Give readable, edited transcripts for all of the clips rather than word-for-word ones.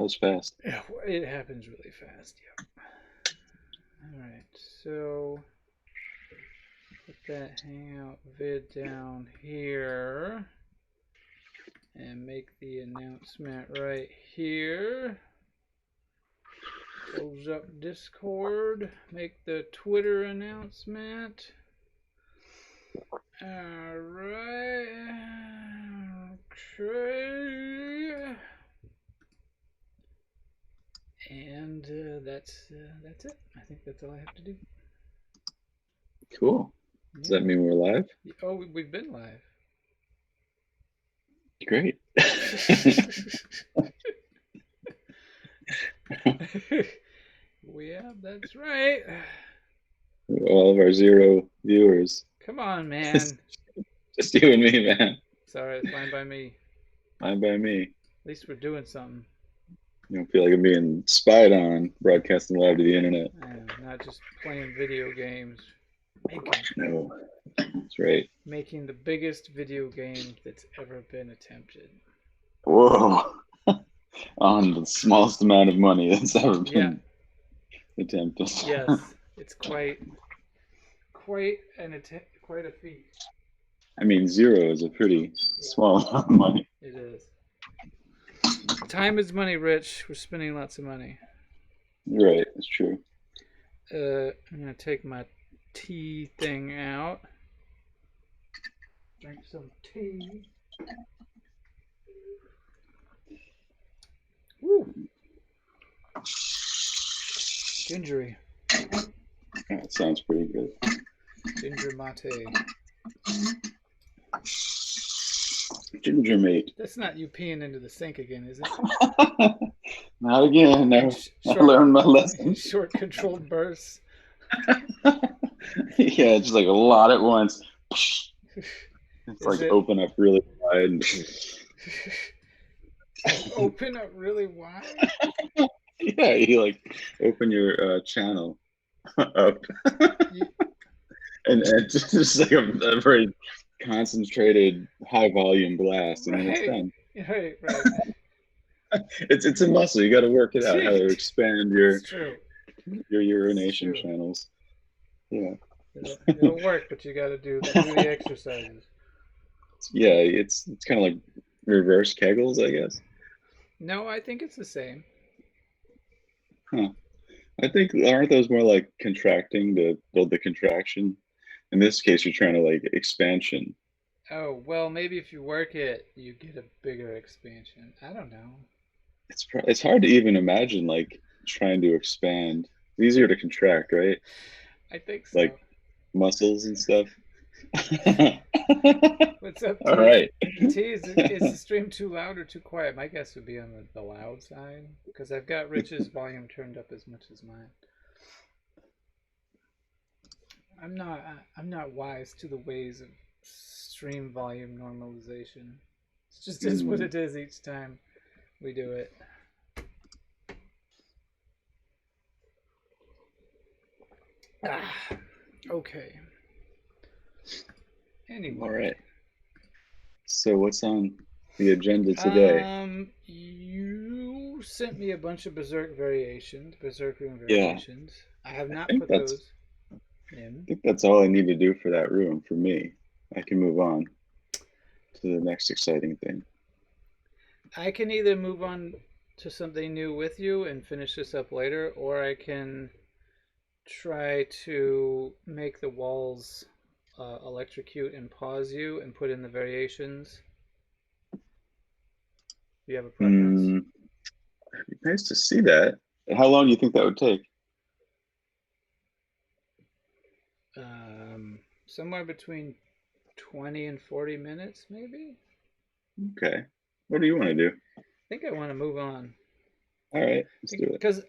That was fast. Yeah, it happens really fast. Yeah. All right, so put that Hangout vid down here and make the announcement right here. Close up Discord. Make the Twitter announcement. Alright. Okay. And that's it. I think that's all I have to do. Cool. Does Yeah. that mean we're live? Oh, we've been live. Great. Yeah, that's right. All of our 0 viewers. Come on, man. Just you and me, man. It's alright, fine by me. Fine by me. At least we're doing something. You don't feel like I'm being spied on, broadcasting live to the internet. Not just playing video games. No, that's right. Making the biggest video game that's ever been attempted. Whoa. On the smallest amount of money that's ever been attempted. Yes, it's quite a feat. I mean, 0 is a pretty small amount of money. It is. Time is money, Rich. We're spending lots of money. You're right. It's true. I'm gonna take my tea thing out. Drink some tea. Woo. Gingery. That sounds pretty good. Ginger mate. Ginger mate. That's not you peeing into the sink again, is it? Not again. I learned my lesson. Short controlled bursts. Yeah, just like a lot at once. It's like open up really wide. Open up really wide? Yeah, you like open your channel up. and just like a very concentrated high volume blast, and then it's done. Right. It's a muscle. You got to work it out how to expand your urination channels. Yeah. It'll work, but you got to do the exercises. Yeah, it's kind of like reverse Kegels, I guess. No, I think it's the same. Huh. I think, aren't those more like contracting to build the contraction? In this case, you're trying to like expansion. Oh, well, maybe if you work it, you get a bigger expansion. I don't know. It's hard to even imagine like trying to expand. It's easier to contract, right? I think so. Like muscles and stuff. What's up, T? All right. T, is the stream too loud or too quiet? My guess would be on the loud side, because I've got Rich's volume turned up as much as mine. I'm not wise to the ways of stream volume normalization. It just is what it is each time we do it. Okay. Anyway. All right. So what's on the agenda today? You sent me a bunch of Berserk Room variations. I have not put those in. I think that's all I need to do for that room for me. I can move on to the next exciting thing. I can either move on to something new with you and finish this up later, or I can try to make the walls electrocute and pause you and put in the variations. Do you have a preference? It'd be nice to see that. How long do you think that would take? Somewhere between 20 and 40 minutes, maybe. Okay. What do you want to do? I think I want to move on. All right, let's do it. Because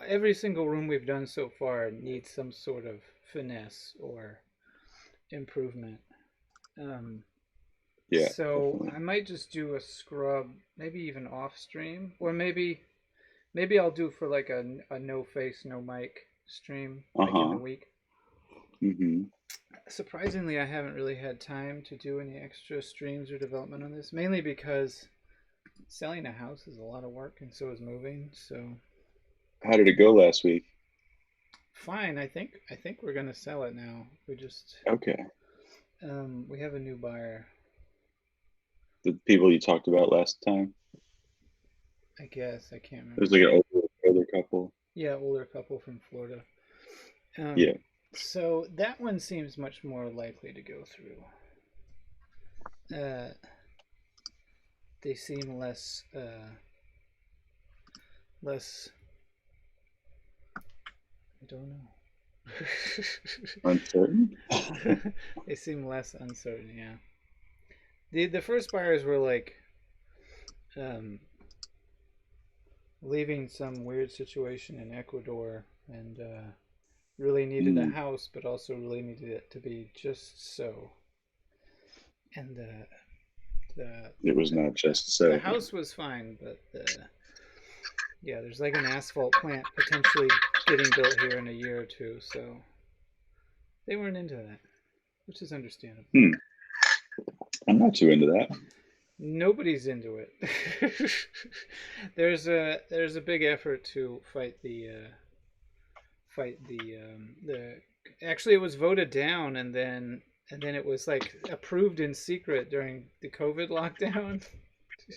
every single room we've done so far needs some sort of finesse or improvement. Yeah. So definitely. I might just do a scrub, maybe even off stream, or maybe I'll do for like a no face, no mic stream like in the week. Surprisingly, I haven't really had time to do any extra streams or development on this, mainly because selling a house is a lot of work, and so is moving. So How did it go last week? fine. I think we're gonna sell it now. We just Okay. we have a new buyer. The people you talked about last time. I guess I can't It was remember. like an older couple. Yeah, older couple from Florida. Yeah. So that one seems much more likely to go through. Uh, they seem less. I don't know. Uncertain? They seem less uncertain. Yeah. The first buyers were like um, leaving some weird situation in Ecuador and really needed a Mm, house, but also really needed it to be just so. And the it was not just the so. house was fine, but yeah, there's like an asphalt plant potentially getting built here in a year or two, so they weren't into that, which is understandable. Hmm. I'm not too into that. Nobody's into it. there's a big effort to fight the actually it was voted down and then it was like approved in secret during the COVID lockdown.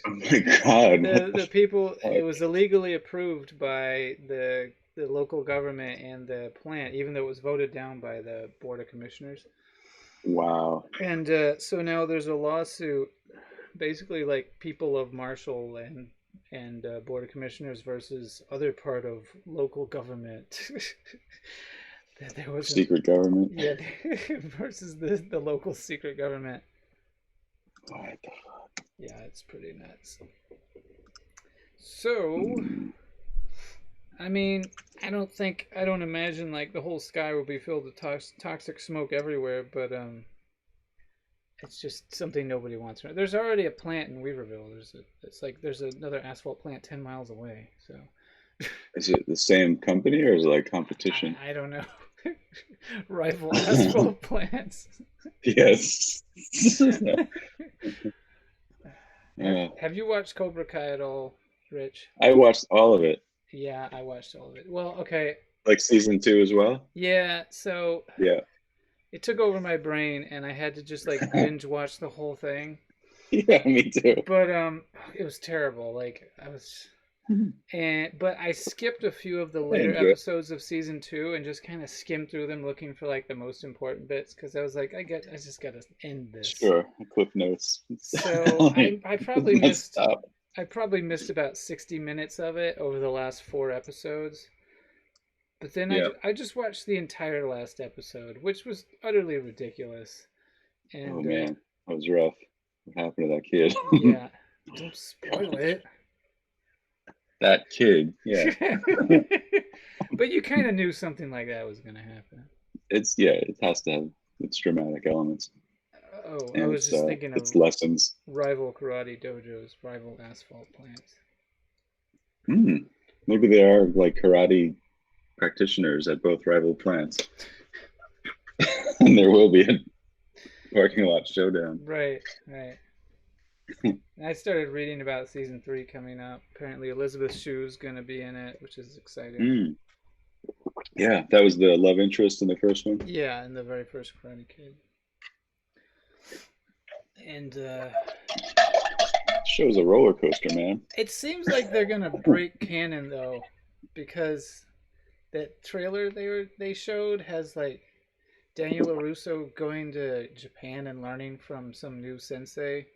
Oh my God. What The people, the it fuck? was illegally approved by the local government and the plant, even though it was voted down by the board of commissioners. Wow. And so now there's a lawsuit, basically like people of Marshall and board of commissioners versus other part of local government. That there wasn't, Secret government? yeah, versus the local secret government. What the Yeah, it's pretty nuts. So, Hmm. I mean, I don't imagine like the whole sky will be filled with toxic smoke everywhere, but it's just something nobody wants. There's already a plant in Weaverville. There's another asphalt plant 10 miles away. So Is it the same company or is it like competition? I don't know. Rival asphalt plants. Yes. Uh, Have you watched Cobra Kai at all, Rich? I watched all of it, Yeah, I watched all of it. Well, okay. like season two as well. Yeah, so Yeah. it took over my brain and I had to just like binge watch the whole thing. Yeah, me too. But it was terrible. Like I was but I skipped a few of the I later enjoy it. episodes of season 2 and just kind of skimmed through them looking for like the most important bits because I was like I just got to end this. Sure, Cliff Notes. So Like, messed up. I probably missed about 60 minutes of it over the last 4 episodes. But then Yeah. I just watched the entire last episode, which was utterly ridiculous. Oh And man, that was rough. What happened to that kid? yeah, don't spoil it. That kid. Yeah. But you kind of knew something like that was going to happen. It has to have its dramatic elements Oh, I and was just thinking of its lessons. rival karate dojos, rival asphalt plants. Hmm. Maybe they are like karate practitioners at both rival plants, and there will be a parking lot showdown. Right, right. I started reading about season 3 coming up. Apparently, Elizabeth Shue's going to be in it, which is exciting. Mm. Yeah, that was the love interest in the first one. Yeah, in the very first Karate Kid. And Show's a roller coaster, man. it seems like they're going to break canon though, because that trailer they showed has like Daniel LaRusso going to Japan and learning from some new sensei.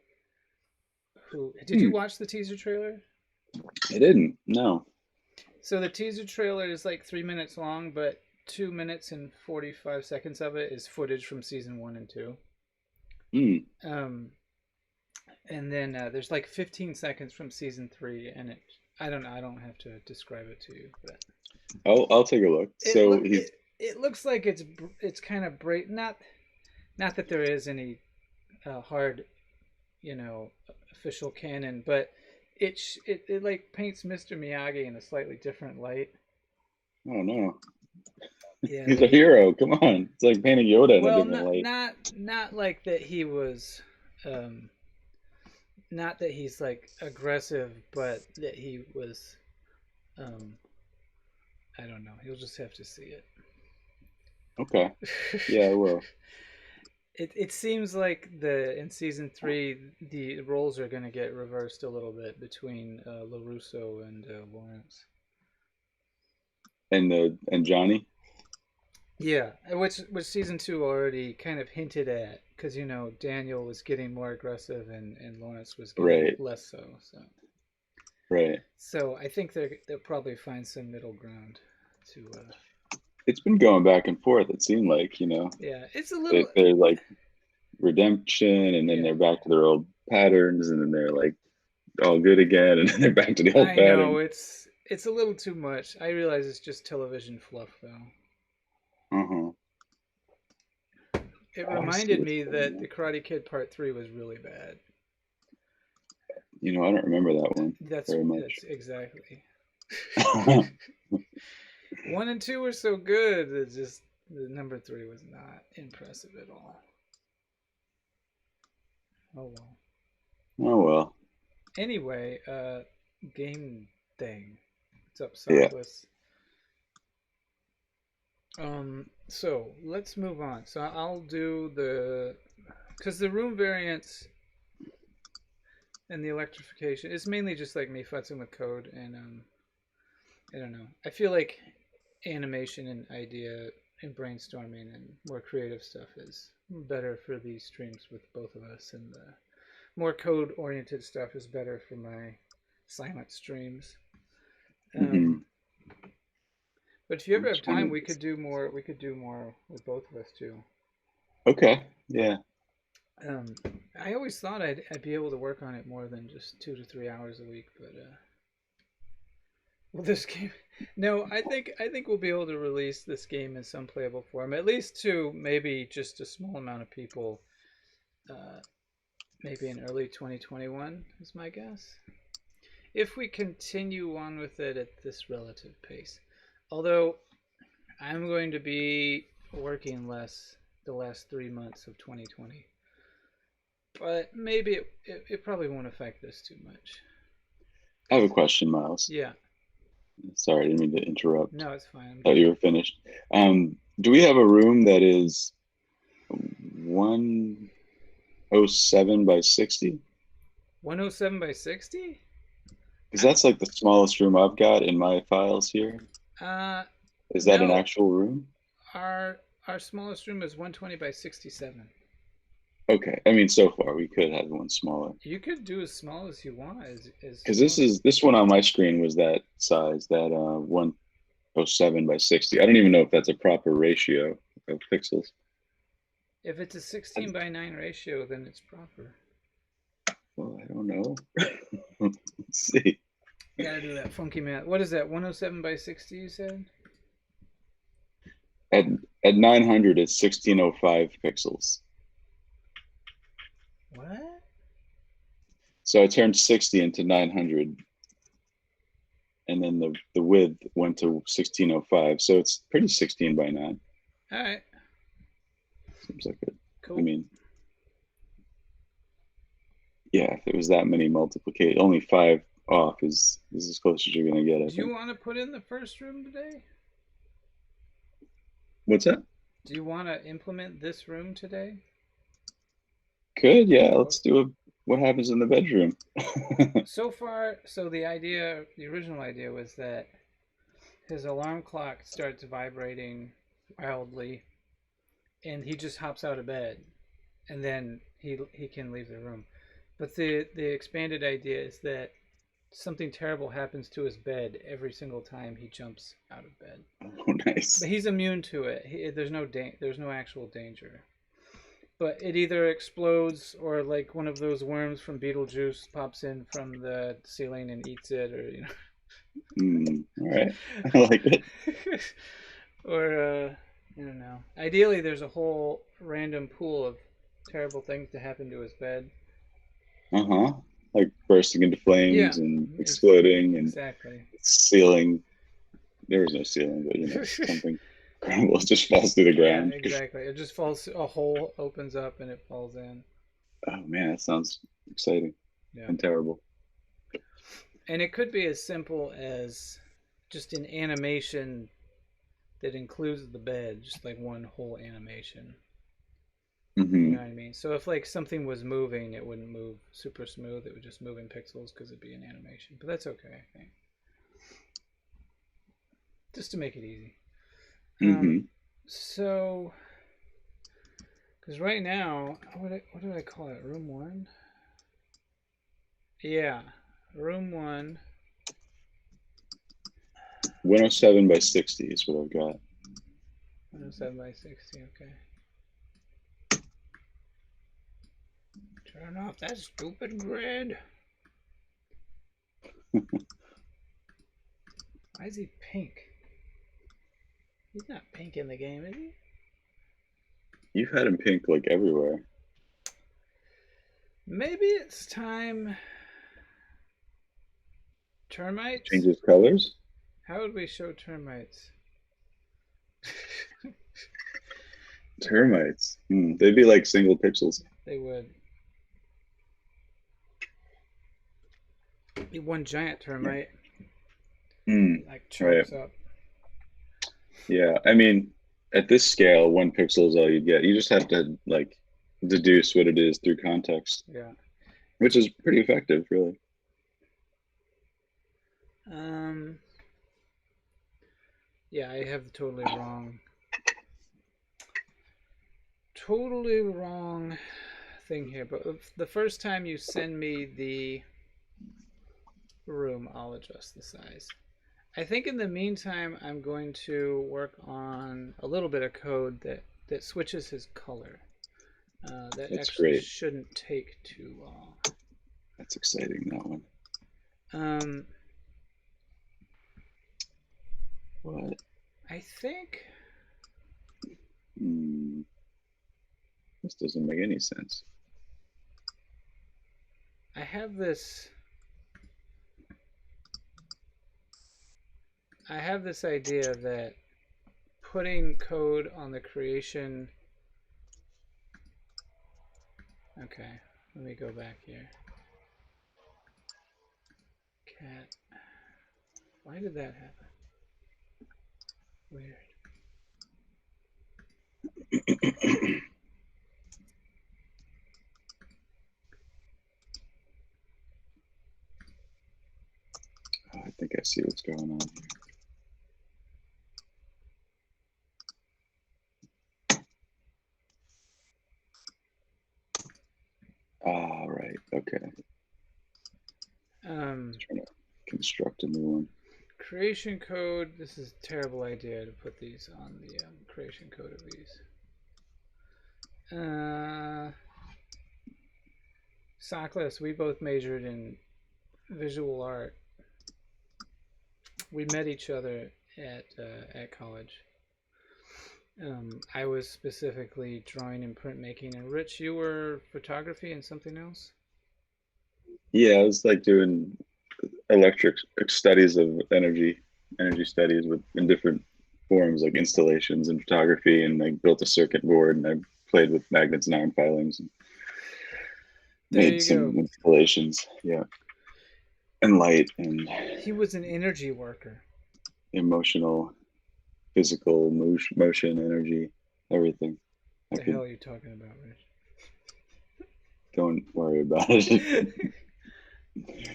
Who did you Hmm. watch the teaser trailer? I didn't. No. So the teaser trailer is like 3 minutes long, but 2 minutes and 45 seconds of it is footage from season 1 and 2. Hmm. Um, and then there's like 15 seconds from season 3, and I don't know. I don't have to describe it to you, but I'll take a look. it So look he's it looks like it's kind of break not that there is any hard official canon, but it like paints Mr. Miyagi in a slightly different light. oh no, Yeah, he's a hero. Come on, it's like painting Yoda in a well, different light. not like that he was, um, not that he's like aggressive, but that he was. Um, I don't know. You'll just have to see Okay. Yeah, I it. will. It seems like the in season 3 the roles are going to get reversed a little bit between Larusso and Lawrence. And Johnny. Yeah, which season 2 already kind of hinted at, because Daniel was getting more aggressive and Lawrence was getting Right. less so. Right. So I think they'll probably find some middle ground to. It's been going back and forth. It seemed like Yeah, it's a little. they're like redemption, and then Yeah, they're back to their old patterns, and then they're like all good again, and then they're back to the old I know pattern. it's a little too much. I realize it's just television fluff, though. Uh-huh. It I see reminded what's me going that on. the Karate Kid Part 3 was really bad. I don't remember that one very That's much. exactly. 1 and 2 were so good. It's just the number 3 was not impressive at all. Oh well. Oh well. Anyway, game thing. What's up, Yeah. Sockless? So let's move on. So I'll do because the room variants and the electrification is mainly just like me futzing with code, and I don't know. I feel like animation and idea and brainstorming and more creative stuff is better for these streams with both of us, and the more code oriented stuff is better for my silent streams. Hmm. Um, but if you ever have Which one time, is we this? could do more. We could do more with both of us too. Okay. Yeah. Um, I always thought I'd be able to work on it more than just 2 to 3 hours a week, but well, this game. No, I think we'll be able to release this game in some playable form, at least to maybe just a small amount of people. Uh, Maybe in early 2021 is my guess. If we continue on with it at this relative pace, although I'm going to be working less the last 3 months of 2020, but maybe it probably won't affect this too much. I have a question, Miles. Yeah, Sorry, I didn't mean to interrupt. no, it's fine. I'm Thought good. you were finished. Do we have a room that is 107 by 60? 107 by 60? Because I don't. that's like the smallest room I've got in my files here. Uh, Is that an no. actual room? Our smallest room is 120 by 67. Okay. I mean, so far we could have one smaller. You could do as small as you want, as Because small. this one on my screen was that size, that 107 by 60. I don't even know if that's a proper ratio of pixels. If it's a 16 by 9 ratio, then it's proper. Well, I don't know. Let's see. Gotta do that funky math. What is that? 107 by 60, you said? At at 900, it's 1605 pixels. What? So I turned 60 into 900, and then the width went to 1605. So it's pretty 16 by 9. All right. Seems like it. I Cool. mean, yeah, if it was that many multiplication, only 5 off is as close as you're gonna get, I Do you think. want to put in the first room today? What's that? Do you want to implement this room today? Good, yeah. Oh, Let's do a what happens in the bedroom. so far, so the original idea was that his alarm clock starts vibrating wildly, and he just hops out of bed, and then he can leave the room. But the expanded idea is that something terrible happens to his bed every single time he jumps out of bed. Oh, nice. But he's immune to it. There's no actual danger. But it either explodes, or like one of those worms from Beetlejuice pops in from the ceiling and eats it, or All right. I like it. or I don't know. Ideally, there's a whole random pool of terrible things to happen to his bed. Uh-huh. Like bursting into Yeah, flames and exploding and exactly. ceiling. There was no ceiling, but something crumbles, just falls to the Yeah, ground. exactly. It just falls. A hole opens up and it falls in. Oh man, that sounds exciting. Yeah. and terrible. And it could be as simple as just an animation that includes the bed, just like one whole animation. You Hmm. know what I mean? So if like something was moving, it wouldn't move super smooth. It would just move in pixels because it'd be an animation. But that's okay, I think. Just to make it easy. Um, Hmm. so because right now, what did I call it? Room one. Yeah, room one. 107 by 60 is what I've got. 107 by 60. Okay. Turn off that stupid grid. Why is he pink? He's not pink in the game, is he? You've had him pink like everywhere. Maybe it's time. Termites? Changes colors. How would we show termites? Termites. They'd be like single pixels. They would be one giant termite. Mm, He like right. chunks up. Yeah. I mean, at this scale, 1 pixel is all you get. You just have to like deduce what it is through context, Yeah. which is pretty effective, really. Um. Yeah, I have the totally wrong thing here. But if the first time you send me the room, I'll adjust the size. I think in the meantime, I'm going to work on a little bit of code that switches his color. That That's actually great. shouldn't take too long. That's exciting, that one. Um, What? I think Hmm, this doesn't make any sense. I have this. I have this idea that putting code on the creation. Okay, let me go back here. Cat. Why did that happen? Weird. Oh, I think I see what's going on here. Ah, right. Okay. Um, Trying to construct a new one. creation code. This is a terrible idea to put these on the creation code of these. Sockless, we both majored in visual art. We met each other at college. I was specifically drawing and printmaking, and Rich, you were photography and something else. Yeah, I was like doing electric studies of energy studies with in different forms like installations and photography, and I built a circuit board and I played with magnets and iron filings and There made you go. some installations. Yeah, and light and He was an energy worker. emotional, physical motion, energy, everything. I The hell could are you talking about, don't worry about it. Rich?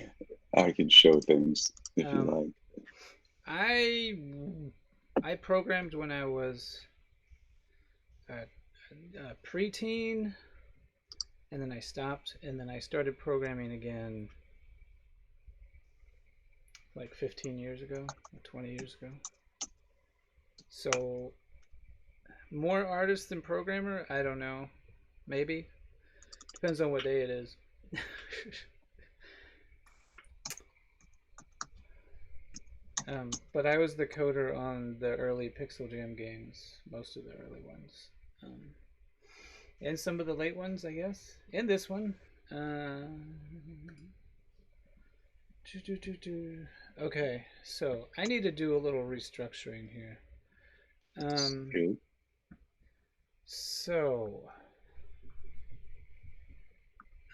I can show things if you um, like. I I programmed when I was a preteen, and then I stopped, and then I started programming again like 15 years ago, or 20 years ago. So more artist than programmer? I don't know. Maybe. Depends on what day it is. But I was the coder on the early Pixel Jam games, most of the early ones. And some of the late ones, I guess. And this one. Uh, okay, so I need to do a little restructuring here. Um, Good. so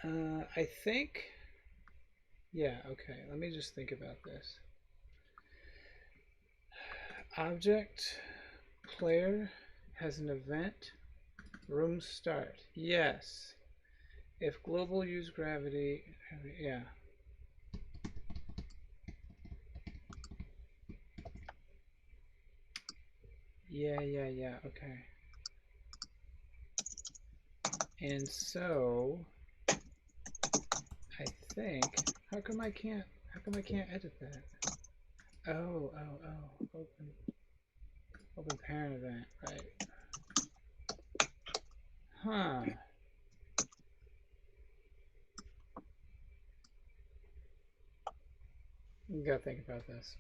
I think Yeah, okay. Let me just think about this. Object player has an event. Room start. Yes. If global use gravity, yeah. Yeah. Okay. And so I think how come I can't edit that? Oh. Open parent event, right. Huh. You gotta think about this.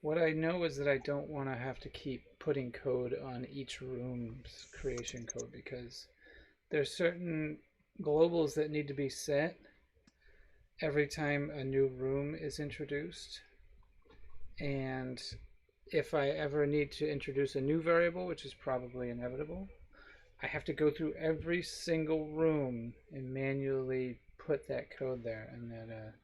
What I know is that I don't want to have to keep putting code on each room's creation code because there's certain globals that need to be set every time a new room is introduced. And if I ever need to introduce a new variable, which is probably inevitable, I have to go through every single room and manually put that code there, and that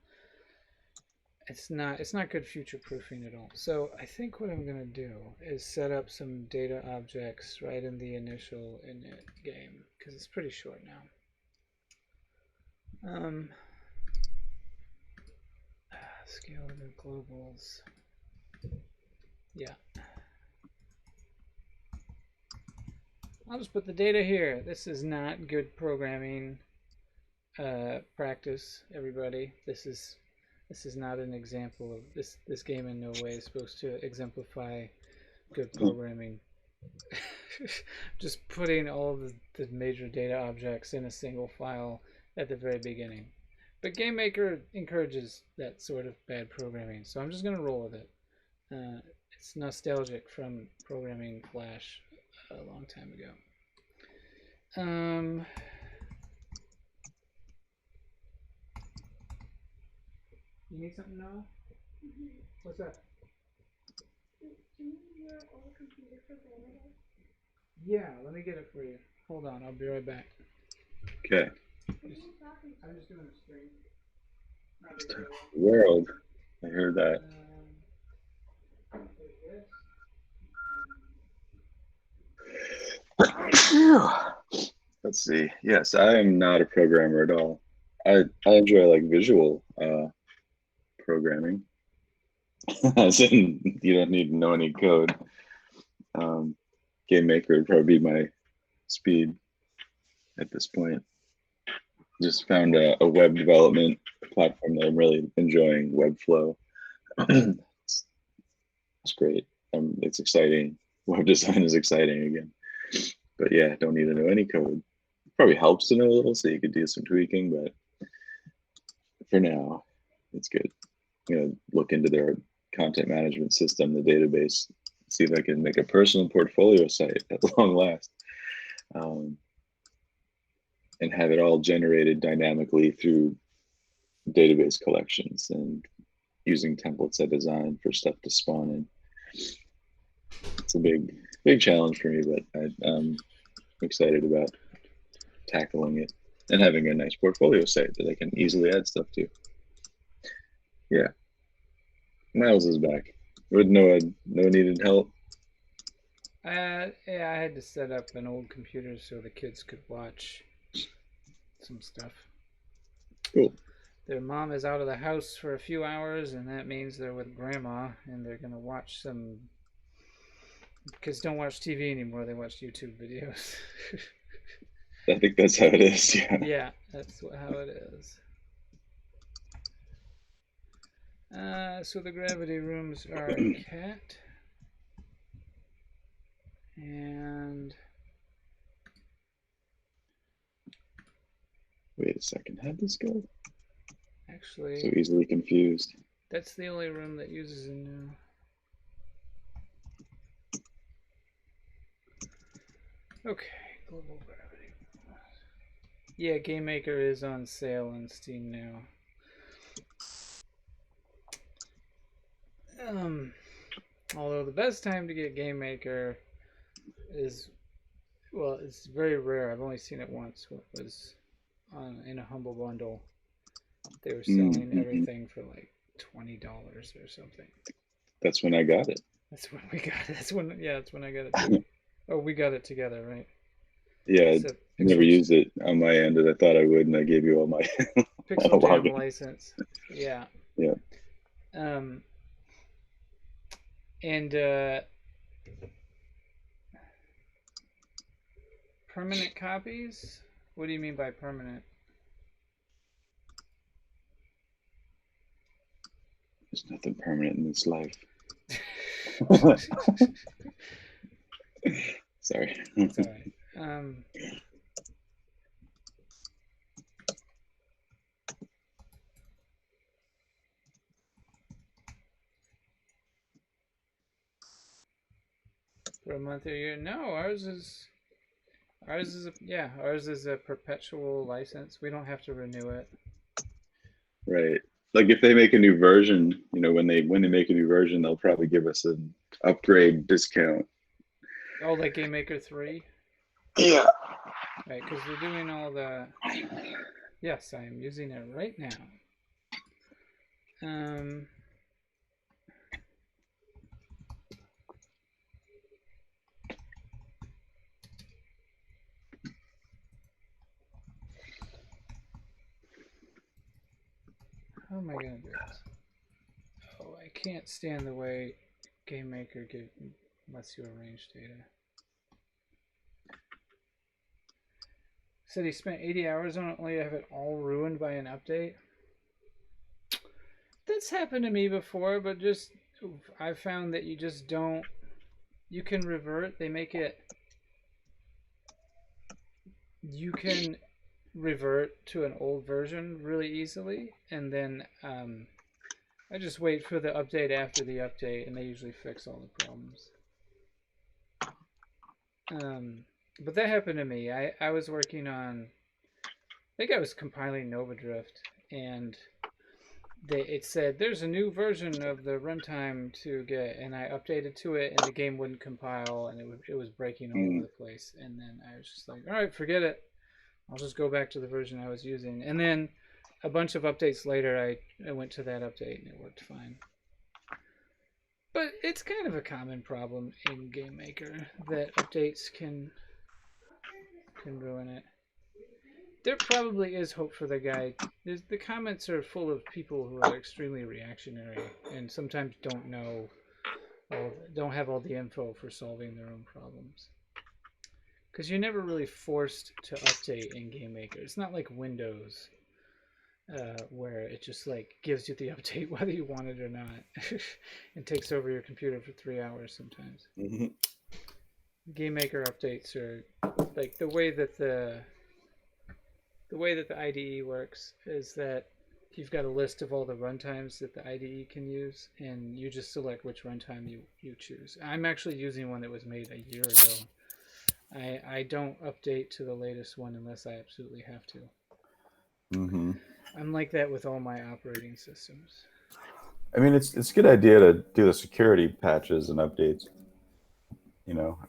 it's not good future proofing at all. So I think what I'm gonna do is set up some data objects right in the initial init game because it's pretty short now. Scale the globals. Yeah, I'll just put the data here. This is not good programming practice, everybody. This is not an example of this. This game in no way is supposed to exemplify good programming. Just putting all the major data objects in a single file at the very beginning. But GameMaker encourages that sort of bad programming, so I'm just going to roll with it. It's nostalgic from programming Flash a long time ago. You need something, Noah? What's that? Yeah, let me get it for you. Hold on, I'll be right back. Okay. I'm just doing a stream. World. I heard that. Let's see. Yes, I am not a programmer at all. I enjoy like visual programming. As in, you don't need to know any code. Game Maker would probably be my speed at this point. Just found a web development platform that I'm really enjoying, Webflow. it's, it's great. It's exciting. Web design is exciting again. But yeah, don't need to know any code. Probably helps to know a little so you could do some tweaking, but for now, it's good. I'm gonna look into their content management system, the database, see if I can make a personal portfolio site at long last, and have it all generated dynamically through database collections and using templates I designed for stuff to spawn in. It's a big challenge for me, but I'm excited about tackling it and having a nice portfolio site that I can easily add stuff to. Yeah, Miles is back. With no needed help. Yeah, I had to set up an old computer so the kids could watch some stuff. Cool. Their mom is out of the house for a few hours, and that means they're with grandma, and they're gonna watch some. Kids don't watch TV anymore; they watch YouTube videos. I think that's how it is. Yeah. Yeah, that's how it is. So the gravity rooms are cat and. Wait a second. How'd this go? Actually, So easily confused. that's the only room that uses a new. Okay, global gravity. Yeah, Game Maker is on sale on Steam now. Although the best time to get Game Maker is, well, it's very rare. I've only seen it once. It was in a humble bundle They were selling Mm-hmm. everything for like $20 or something. That's when I got it. That's when we got it. That's when I got it too. Oh, we got it together, right? Yeah, I So never Pixel used it on my end, and I thought I would, and I gave you all my Pixel Jam login. license. Yeah. Yeah, Um, and permanent copies? What do you mean by permanent? there's nothing permanent in this life. Sorry. It's all right. For a month or a year? No, ours is a perpetual license. We don't have to renew it. Right. Like if they make a new version, when they make a new version, they'll probably give us an upgrade discount. Oh, like Game Maker 3? Yeah. Right, because they're doing all the. Yes, I am using it right now. Um, how am I gonna do this? Oh, I can't stand the way Game Maker lets you arrange data. Said he spent 80 hours on it, only to have it all ruined by an update. That's happened to me before, but just I've found that you just don't. You can revert. They make it. You can revert to an old version really easily, and then I just wait for the update after the update, and they usually fix all the problems. Um, but that happened to me. I was working on. I think I was compiling Nova Drift, and it said there's a new version of the runtime to get, and I updated to it, and the game wouldn't compile, and it was breaking all over Mm. the place. And then I was just like, all right, forget it. I'll just go back to the version I was using. And then a bunch of updates later, I went to that update, and it worked fine. But it's kind of a common problem in Game Maker that updates can ruin it. There probably is hope for the guy. The comments are full of people who are extremely reactionary and sometimes don't have all the info for solving their own problems. Because you're never really forced to update in Game Maker. It's not like Windows, where it just like gives you the update whether you want it or not, and takes over your computer for 3 hours sometimes. Mm-hmm. Game Maker updates are like the way that the IDE works is that you've got a list of all the runtimes that the IDE can use, and you just select which runtime you choose. I'm actually using one that was made a year ago. I don't update to the latest one unless I absolutely have to. Mm-hmm. I'm like that with all my operating systems. I mean, it's a good idea to do the security patches and updates.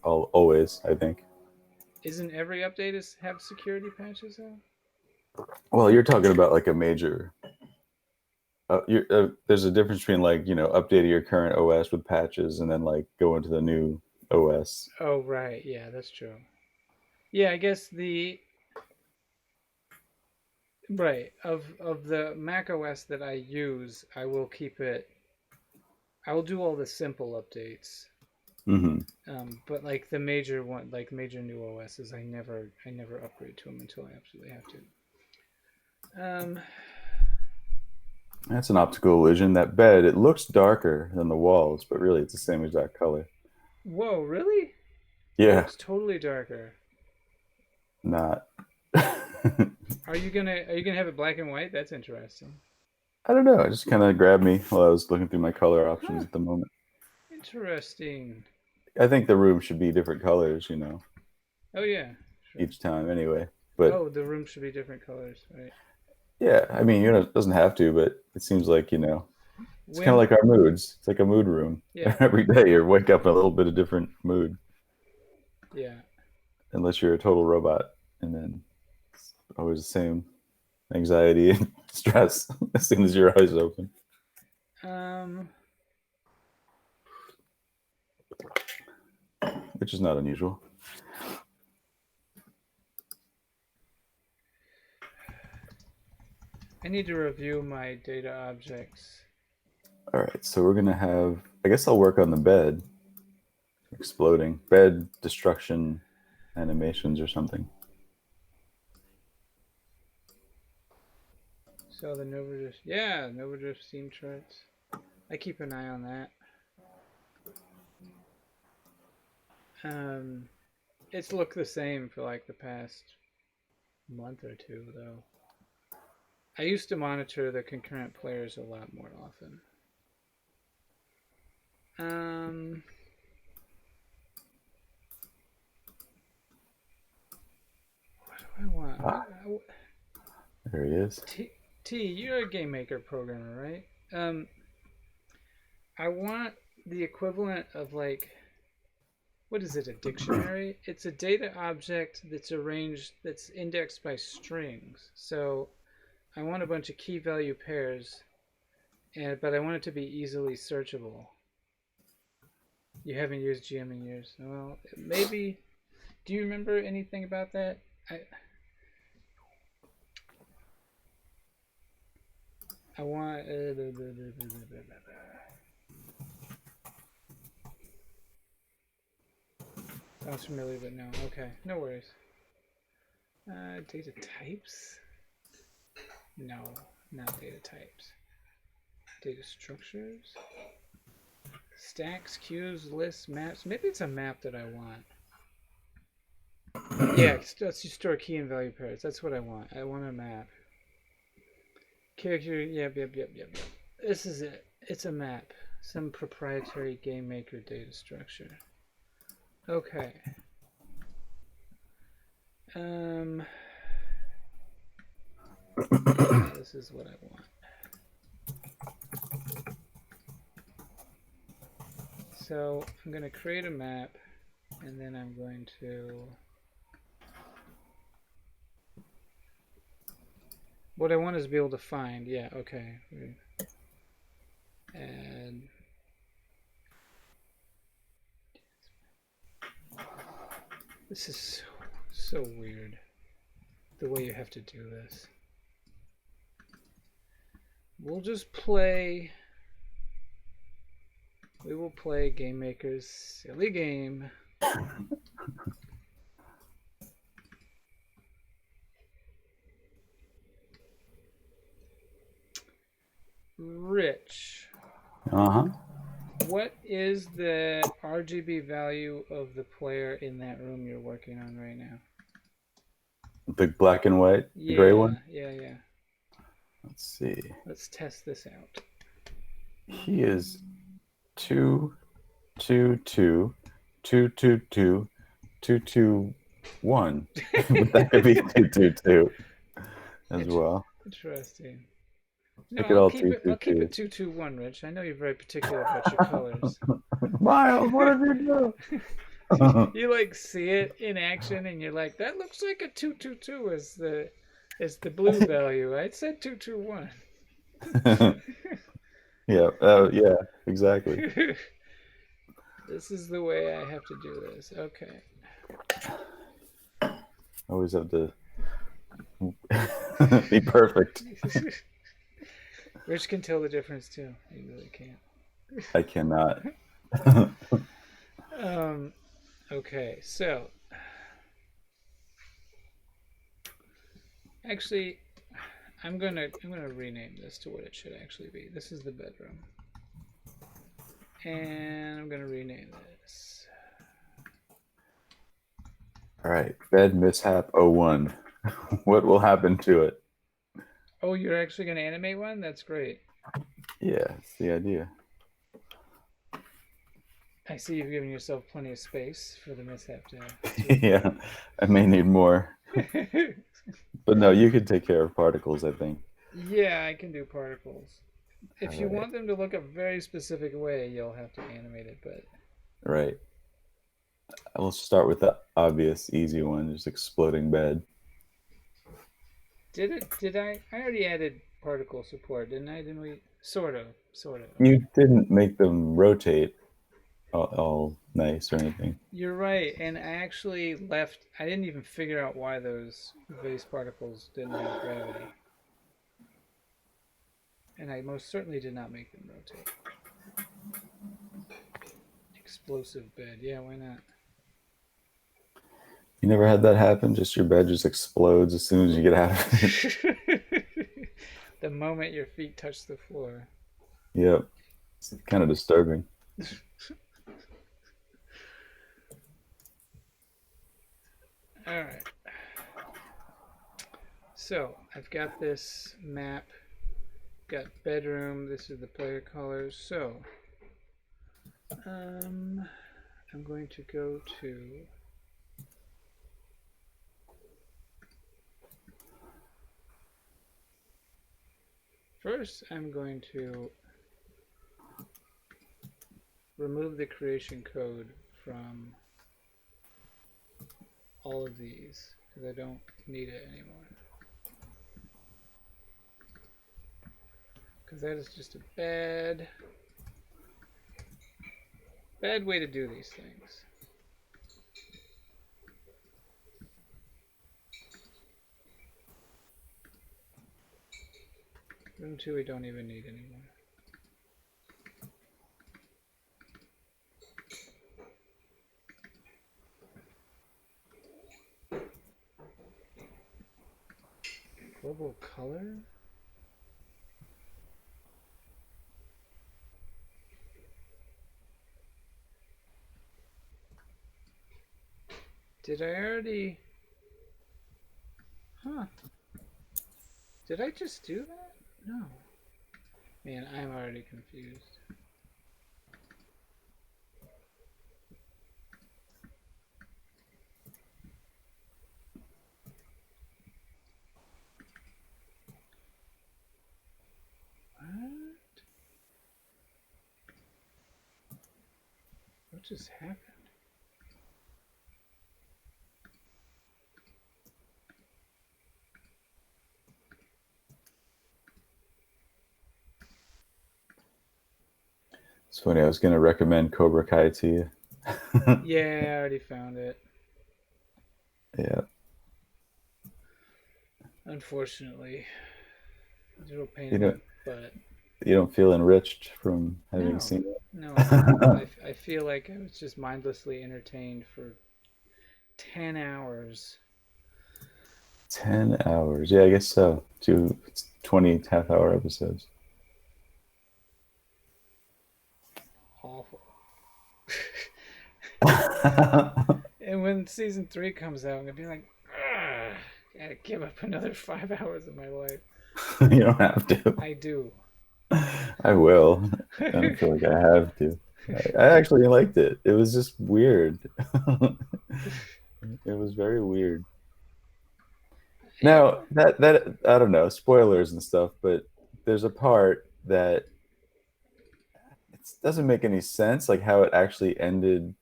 Always, I think. Isn't every update have security patches though? Well, you're talking about like a major. There's a difference between like updating your current OS with patches and then like going to the new OS. Oh right, yeah, that's true. Yeah, I guess the right of the Mac OS that I use, I will keep it. I will do all the simple updates. Mm-hmm. But like the major one, like major new OSs, I never upgrade to them until I absolutely have to. That's an optical illusion. That bed, it looks darker than the walls, but really it's the same exact color. Whoa, really? It Yeah, looks totally darker. not. Are you gonna have it black and white? That's interesting. I don't know. It just kind of grabbed me while I was looking through my color options Huh. at the moment. Interesting. I think the room should be different colors, Oh yeah, sure. each time anyway. But Oh, the room should be different colors, right? yeah, I mean, it doesn't have to, but it seems like, it's kind of When like our moods. It's like a mood room. yeah, Every day you wake up in a little bit of different mood, yeah. unless you're a total robot, and then it's always the same. anxiety, and stress as soon as your eyes open. Which is not unusual. I need to review my data objects. All right, so we're going to have, I guess I'll work on the bed. Exploding. Bed destruction animations or something. So the Nova Drift, yeah, Nova Drift steam charts. I keep an eye on that. It's looked the same for like the past month or two, though. I used to monitor the concurrent players a lot more often. What do I want? There he is. You're a game maker programmer, right? I want the equivalent of like, what is it, a dictionary? It's a data object that's arranged, that's indexed by strings. So I want a bunch of key value pairs, but I want it to be easily searchable. You haven't used GM in years. Well, maybe. Do you remember anything about that? I want. Sounds familiar, but no. Okay, no worries. Data types? No, not data types. Data structures? Stacks, queues, lists, maps. Maybe it's a map that I want. Yeah, let's just store key and value pairs. That's what I want. I want a map. Character, yep. This is it. It's a map. Some proprietary game maker data structure. Okay. This is what I want. So I'm going to create a map, and then I'm going to... What I want is to be able to find. Yeah, okay. And this is so weird, the way you have to do this. We'll just play... We will play Game Maker's silly game. Rich. What is the RGB value of the player in that room you're working on right now? The black and white, the gray one? Yeah. Let's see. Let's test this out. He is 222 222 221. But that could be 222 as well. Interesting. No, I'll keep it 221, Rich. I know you're very particular about your colors. Miles, what did you do? You like see it in action and you're like, that looks like a 222 is the blue value. I said 221. Yeah, exactly. This is the way I have to do this. Okay. Always have to be perfect. Rich can tell the difference too. He really can't. I cannot. Okay, so actually, I'm gonna rename this to what it should actually be. This is the bedroom, and I'm gonna rename this. All right, bed mishap 01. What will happen to it? Oh, you're actually gonna animate one? That's great. Yeah, it's the idea. I see you've given yourself plenty of space for the mishap to. Yeah, I may need more. But no, you can take care of particles, I think. Yeah, I can do particles. If you want them to look a very specific way, you'll have to animate it, but... Right. Let's start with the obvious, easy one, just exploding bed. Did I? I already added particle support, didn't I? Didn't we? Sort of. Sort of. You didn't make them rotate all nice or anything. You're right, and I actually left. I didn't even figure out why those vase particles didn't have gravity, and I most certainly did not make them rotate. Explosive bed. Yeah, why not? You never had that happen? Just your bed just explodes as soon as you get out of it? The moment your feet touch the floor. Yep. It's kind of disturbing. All right. So I've got this map. Got bedroom. This is the player colors. So I'm going to go to first. I'm going to remove the creation code from all of these because I don't need it anymore. Because that is just a bad way to do these things. Room 2 we don't even need anymore. Global color? Did I already... Huh. Did I just do that? No. Man, I'm already confused. What? What just happened? It's funny. I was going to recommend Cobra Kai to you. Yeah, I already found it. Yeah. Unfortunately. Zero pain You in the don't, butt. you don't feel enriched from having No. seen it? No, I don't. I feel like I was just mindlessly entertained for 10 hours. 10 hours. Yeah, I guess so. 20 half-hour episodes. Awful. And when season 3 comes out, I'm going to be like, I gotta give up another 5 hours of my life. You don't have to. I do. I will. I don't feel like I have to. I actually liked it. It was just weird. It was very weird. Now that I don't know, spoilers and stuff, but there's a part that it doesn't make any sense, like how it actually ended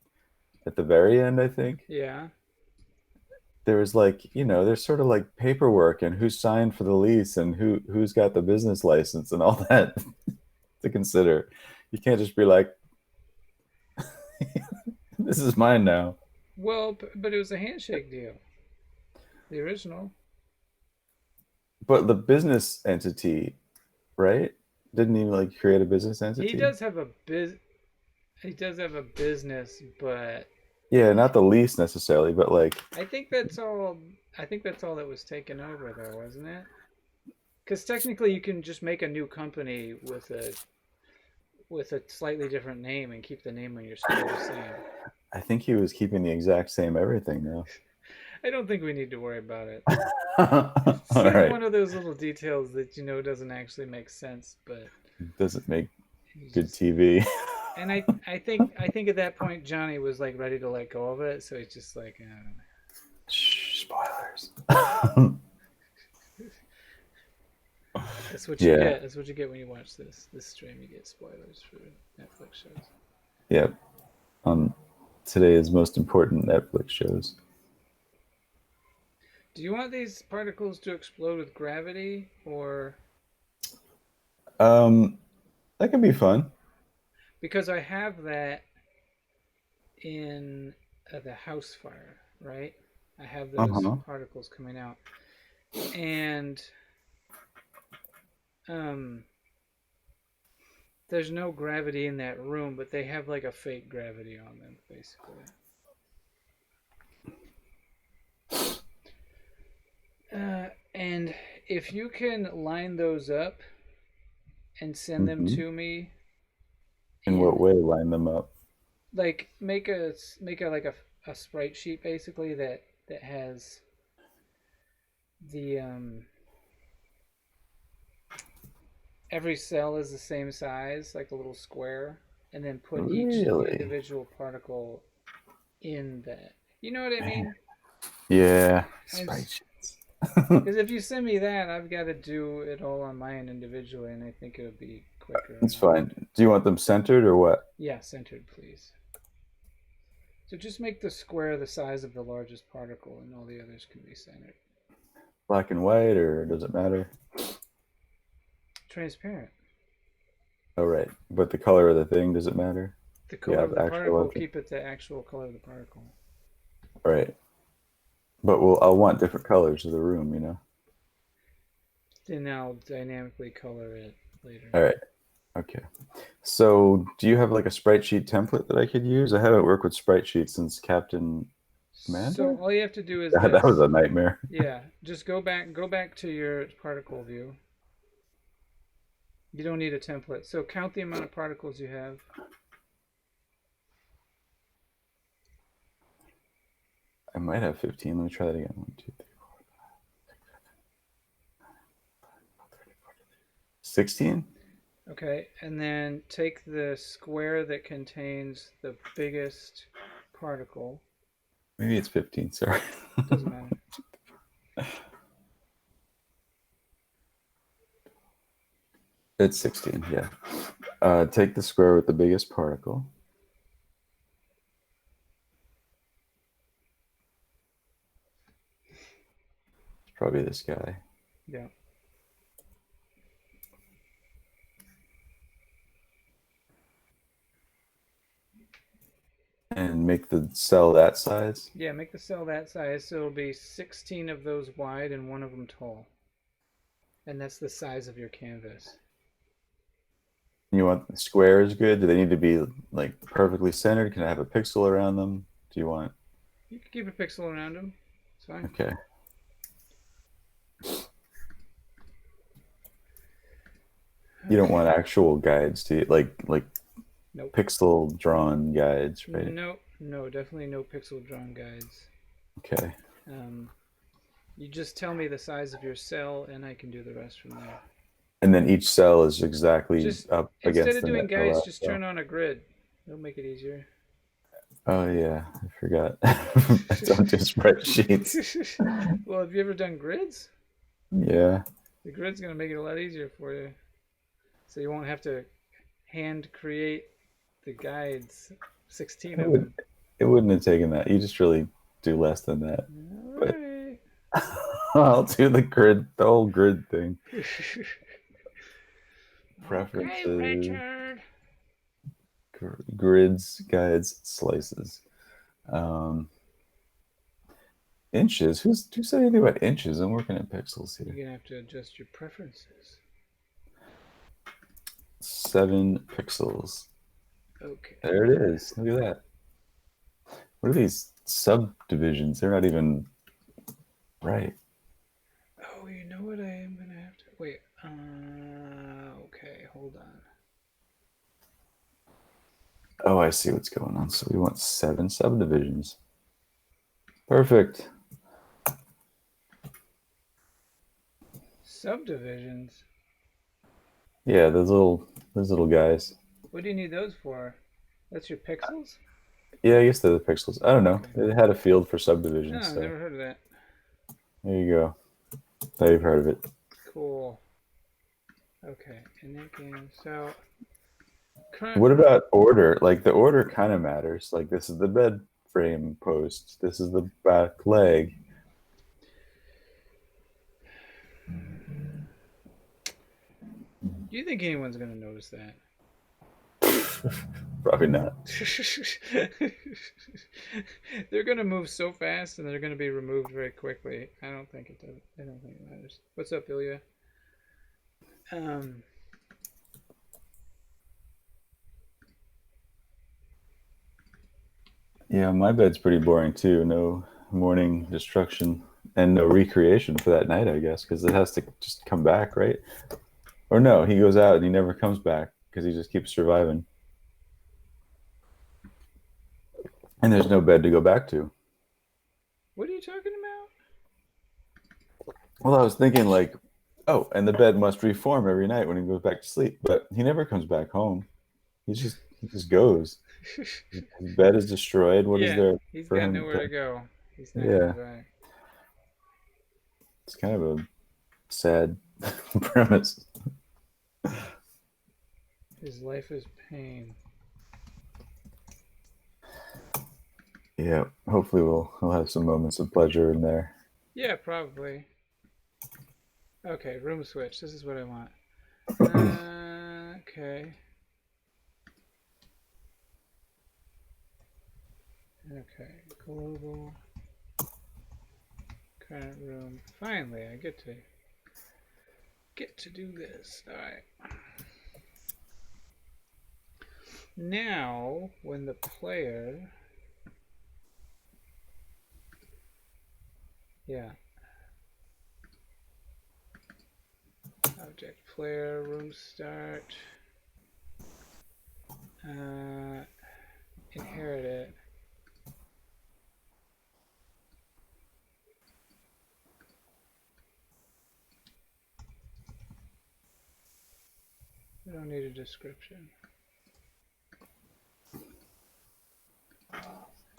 at the very end, I think. Yeah. There was like, there's sort of like paperwork and who signed for the lease and who's got the business license and all that to consider. You can't just be like, this is mine now. Well, but it was a handshake deal. The original. But the business entity, right? Didn't even like create a business entity. He does have a business, but Yeah, not the lease necessarily, but like I think that's all. I think that's all that was taken over, though, wasn't it? Because technically, you can just make a new company with a slightly different name and keep the name on your store the same. I think he was keeping the exact same everything now. I don't think we need to worry about it. All It's like right. one of those little details that doesn't actually make sense, but Doesn't make good just, TV. and I think at that point Johnny was like ready to let go of it, so he's just like, I don't know. Shh, spoilers. That's what you Yeah. get. That's what you get when you watch this stream. You get spoilers for Netflix shows. Yep. On today's most important Netflix shows. Do you want these particles to explode with gravity, or Um, that can be fun. because I have that in the house fire, right? I have those Uh-huh. particles coming out, and um, there's no gravity in that room, but they have like a fake gravity on them, basically. And if you can line those up and send them Hmm. to me In what in way line them up? like make a like a sprite sheet basically that has the every cell is the same size, like a little square, and then put each Really? individual particle in that. You know what I Man. mean? Yeah. Because Sprite sheets. if you send me that, I've got to do it all on my end individually, and I think it would be quicker. It's fine. Do you want them centered or what? Yeah, centered, please. So just make the square the size of the largest particle, and all the others can be centered. Black and white, or does it matter? Transparent. Oh, right. But the color of the thing, does it matter? The Yeah, color of the the actual particle, object. keep it the actual color of the particle. Right. But I'll want different colors of the room, you know? Then I'll dynamically color it later. All right. Okay. So do you have like a sprite sheet template that I could use? I haven't worked with sprite sheets since Captain So Commander. all you have to do is That was this. a nightmare. Yeah, just go back to your particle view. You don't need a template. So count the amount of particles you have. I might have 15. Let me try that again. 1, 2, 3, 16? Okay, and then take the square that contains the biggest particle. Maybe it's 15. Sorry. Doesn't matter. It's 16. Yeah. Take the square with the biggest particle. It's probably this guy. Yeah. And make the cell that size. Yeah, make the cell that size so it'll be 16 of those wide and one of them tall. And that's the size of your canvas. You want the squares good? Do they need to be like perfectly centered? Can I have a pixel around them? Do you want? You can keep a pixel around them. It's fine. Okay. You don't want actual guides, do you? Like Nope. pixel drawn guides, right? No, definitely no pixel drawn guides. Okay. You just tell me the size of your cell, and I can do the rest from there. And then each cell is exactly Just up instead against of the doing net. guides, just turn on a grid. It'll make it easier. Oh yeah, I forgot. I don't do spreadsheets. Well, have you ever done grids? Yeah. The grid's gonna make it a lot easier for you, so you won't have to hand create the guides. 16 It of would them. it wouldn't have taken that. You just really do less than that. All But right. I'll do the whole grid thing. Okay, Preferences, Richard. grids, guides, slices. Inches. Who said anything about inches? I'm working at pixels You're here. gonna have to adjust your preferences. 7 pixels. Okay. There it is. Look at that. What are these subdivisions? They're not even right. Oh, you know what? I am gonna have to wait. Okay, hold on. Oh, I see what's going on. So we want 7 subdivisions. Perfect. Subdivisions. Yeah, those little guys. What do you need those for? That's your pixels? Yeah, I guess they're the pixels. I don't know. Okay. It had a field for Oh, subdivisions, I've so never heard of that. there you go. Now you've heard of it. Cool. Okay, in that game. So, What about order? Like the order kind of matters. Like this is the bed frame post. This is the back leg. Do you think anyone's gonna notice that? Probably not. They're gonna move so fast, and they're gonna be removed very quickly. I don't think it does. I don't think it matters. What's up, Ilya? Um, Yeah, my bed's pretty boring too. No morning destruction and no recreation for that night, I guess, because it has to just come back, right? Or no, he goes out and he never comes back because he just keeps surviving. And there's no bed to go back to. what are you talking about? Well, I was thinking like, oh, and the bed must reform every night when he goes back to sleep, but he never comes back home. He just goes. His bed is destroyed. What is Yeah, there he's for got him nowhere to? to go. He's not coming Yeah, back. it's kind of a sad premise. His life is pain. Yeah, hopefully we'll have some moments of pleasure in there. Yeah, probably. Okay, room switch. This is what I want. Okay. Okay. Global. Current room. Finally, I get to do this. All right. Now, when the player, yeah, object player room start, inherit it. We don't need a description.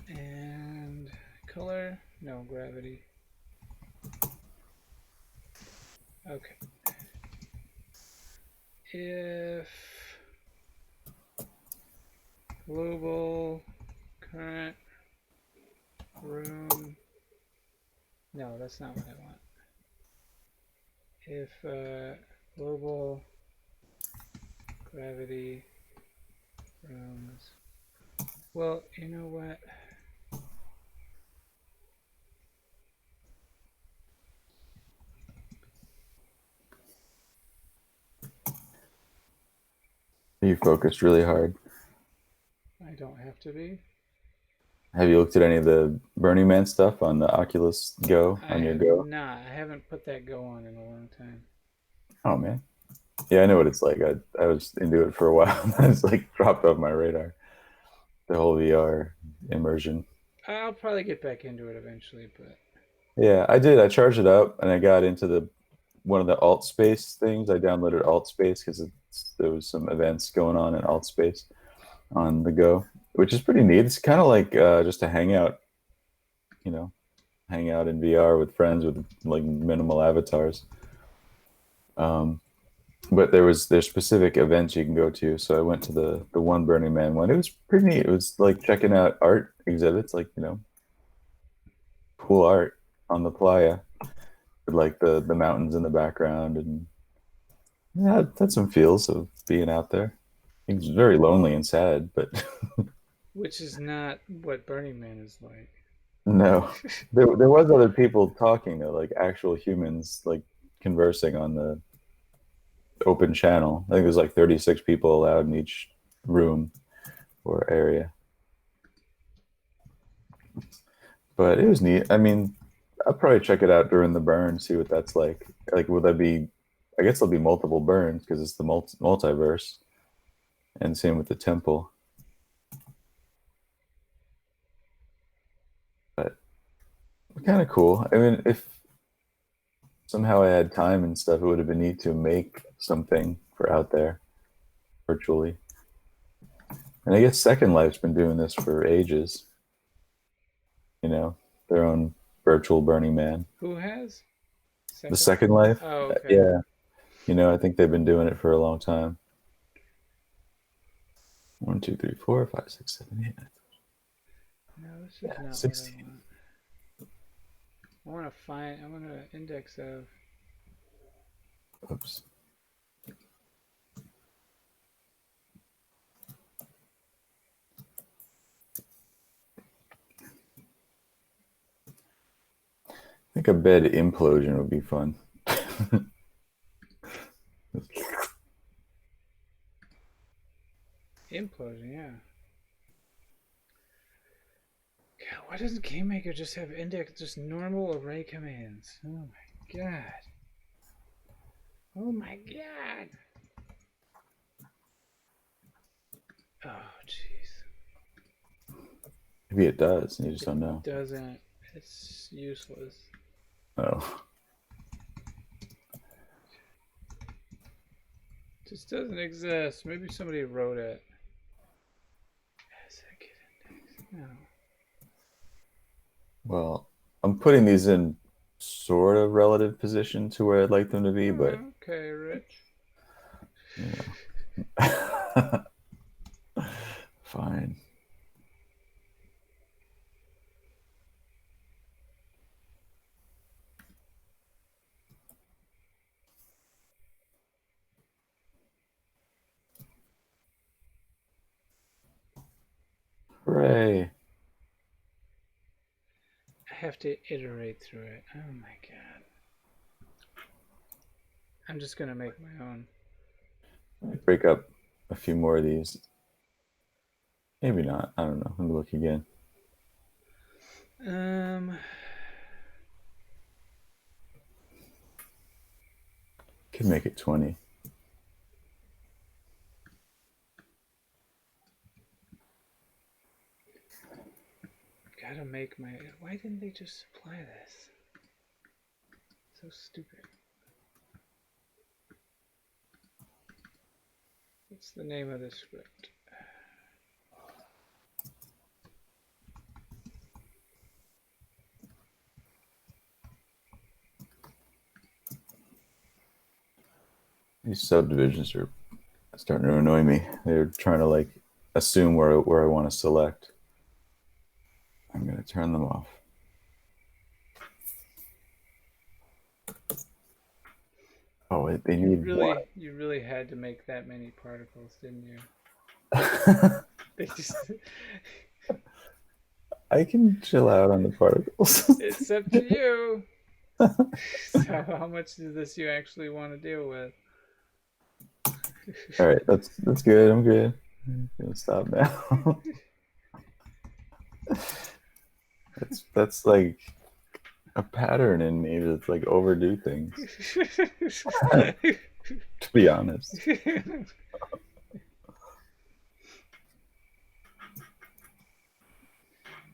And color, no gravity. Okay. If global current room, no, that's not what I want. If global gravity rooms, well, you know what? You focused really hard. I don't have to be. Have you looked at any of the Burning Man stuff on the Oculus Go I on your have Go? not. I haven't put that go on in a long time. Oh man, yeah, I know what it's like. I was into it for a while. It's like dropped off my radar. The whole VR immersion. I'll probably get back into it eventually, but Yeah, I did. I charged it up and I got into the one of the alt space things. I downloaded alt space because there was some events going on in alt space on the Go, which is pretty neat. It's kind of like just a hangout, you know, hang out in VR with friends with like minimal avatars. Um, but there's specific events you can go to. So I went to the one Burning Man one. It was pretty neat. It was like checking out art exhibits, like cool art on the playa with like the mountains in the background, and yeah, it had some feels of being out there. It was very lonely and sad, but which is not what Burning Man is like. no, there was other people talking though, like actual humans, like conversing on the open channel. I think there's like 36 people allowed in each room or area. But it was neat. I mean, I'll probably check it out during the burn, see what that's like. Like, would that be? I guess there'll be multiple burns because it's the multiverse, and same with the temple. But kind of cool. I mean, if somehow I had time and stuff, it would have been neat to make something for out there virtually. And I guess Second Life's been doing this for ages. You know, their own virtual Burning Man. Who has? The Second? Second Life, Oh, okay. yeah. I think they've been doing it for a long time. 1, 2, 3, 4, 5, 6, 7, 8, 9, No, this is yeah, not what I 16. want. I want to index of Oops. I think a bed implosion would be fun. Implosion, yeah. God, why doesn't GameMaker just have just normal array commands? Oh my god. Oh my god. Oh jeez. Maybe it does. You just don't know. It doesn't. It's useless. Oh. It just doesn't exist. Maybe somebody wrote it. No. Well, I'm putting these in sort of relative position to where I'd like them to be, but Okay, Rich. you know. Fine. Hooray. I have to iterate through it. Oh my god. I'm just gonna make my own. Break up a few more of these. Maybe not. I don't know. Let me look again. Could make it 20. Gotta make my. Why didn't they just supply this? So stupid. What's the name of this script? These subdivisions are starting to annoy me. They're trying to like assume where I want to select. I'm going to turn them off. Oh, they need one. You really had to make that many particles, didn't you? They just. I can chill out on the particles. It's up to you. So, how much of this you actually want to deal with? All right, that's good. I'm good. I'm gonna stop now. that's like a pattern in me that's like overdo things. To be honest. It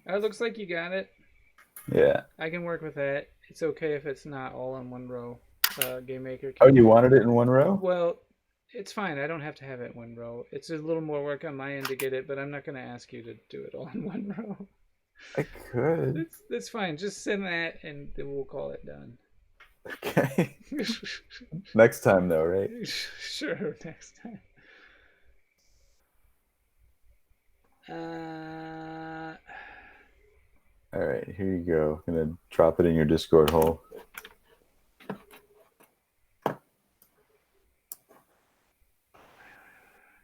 looks like you got it. Yeah. I can work with that. It's okay if it's not all in one row. GameMaker. Oh, you wanted it in one row? Well, it's fine. I don't have to have it in one row. It's a little more work on my end to get it, but I'm not going to ask you to do it all in one row. I could. That's fine. Just send that, and then we'll call it done. Okay. Next time, though, right? Sure, next time. All right, here you go. I'm gonna drop it in your Discord hole.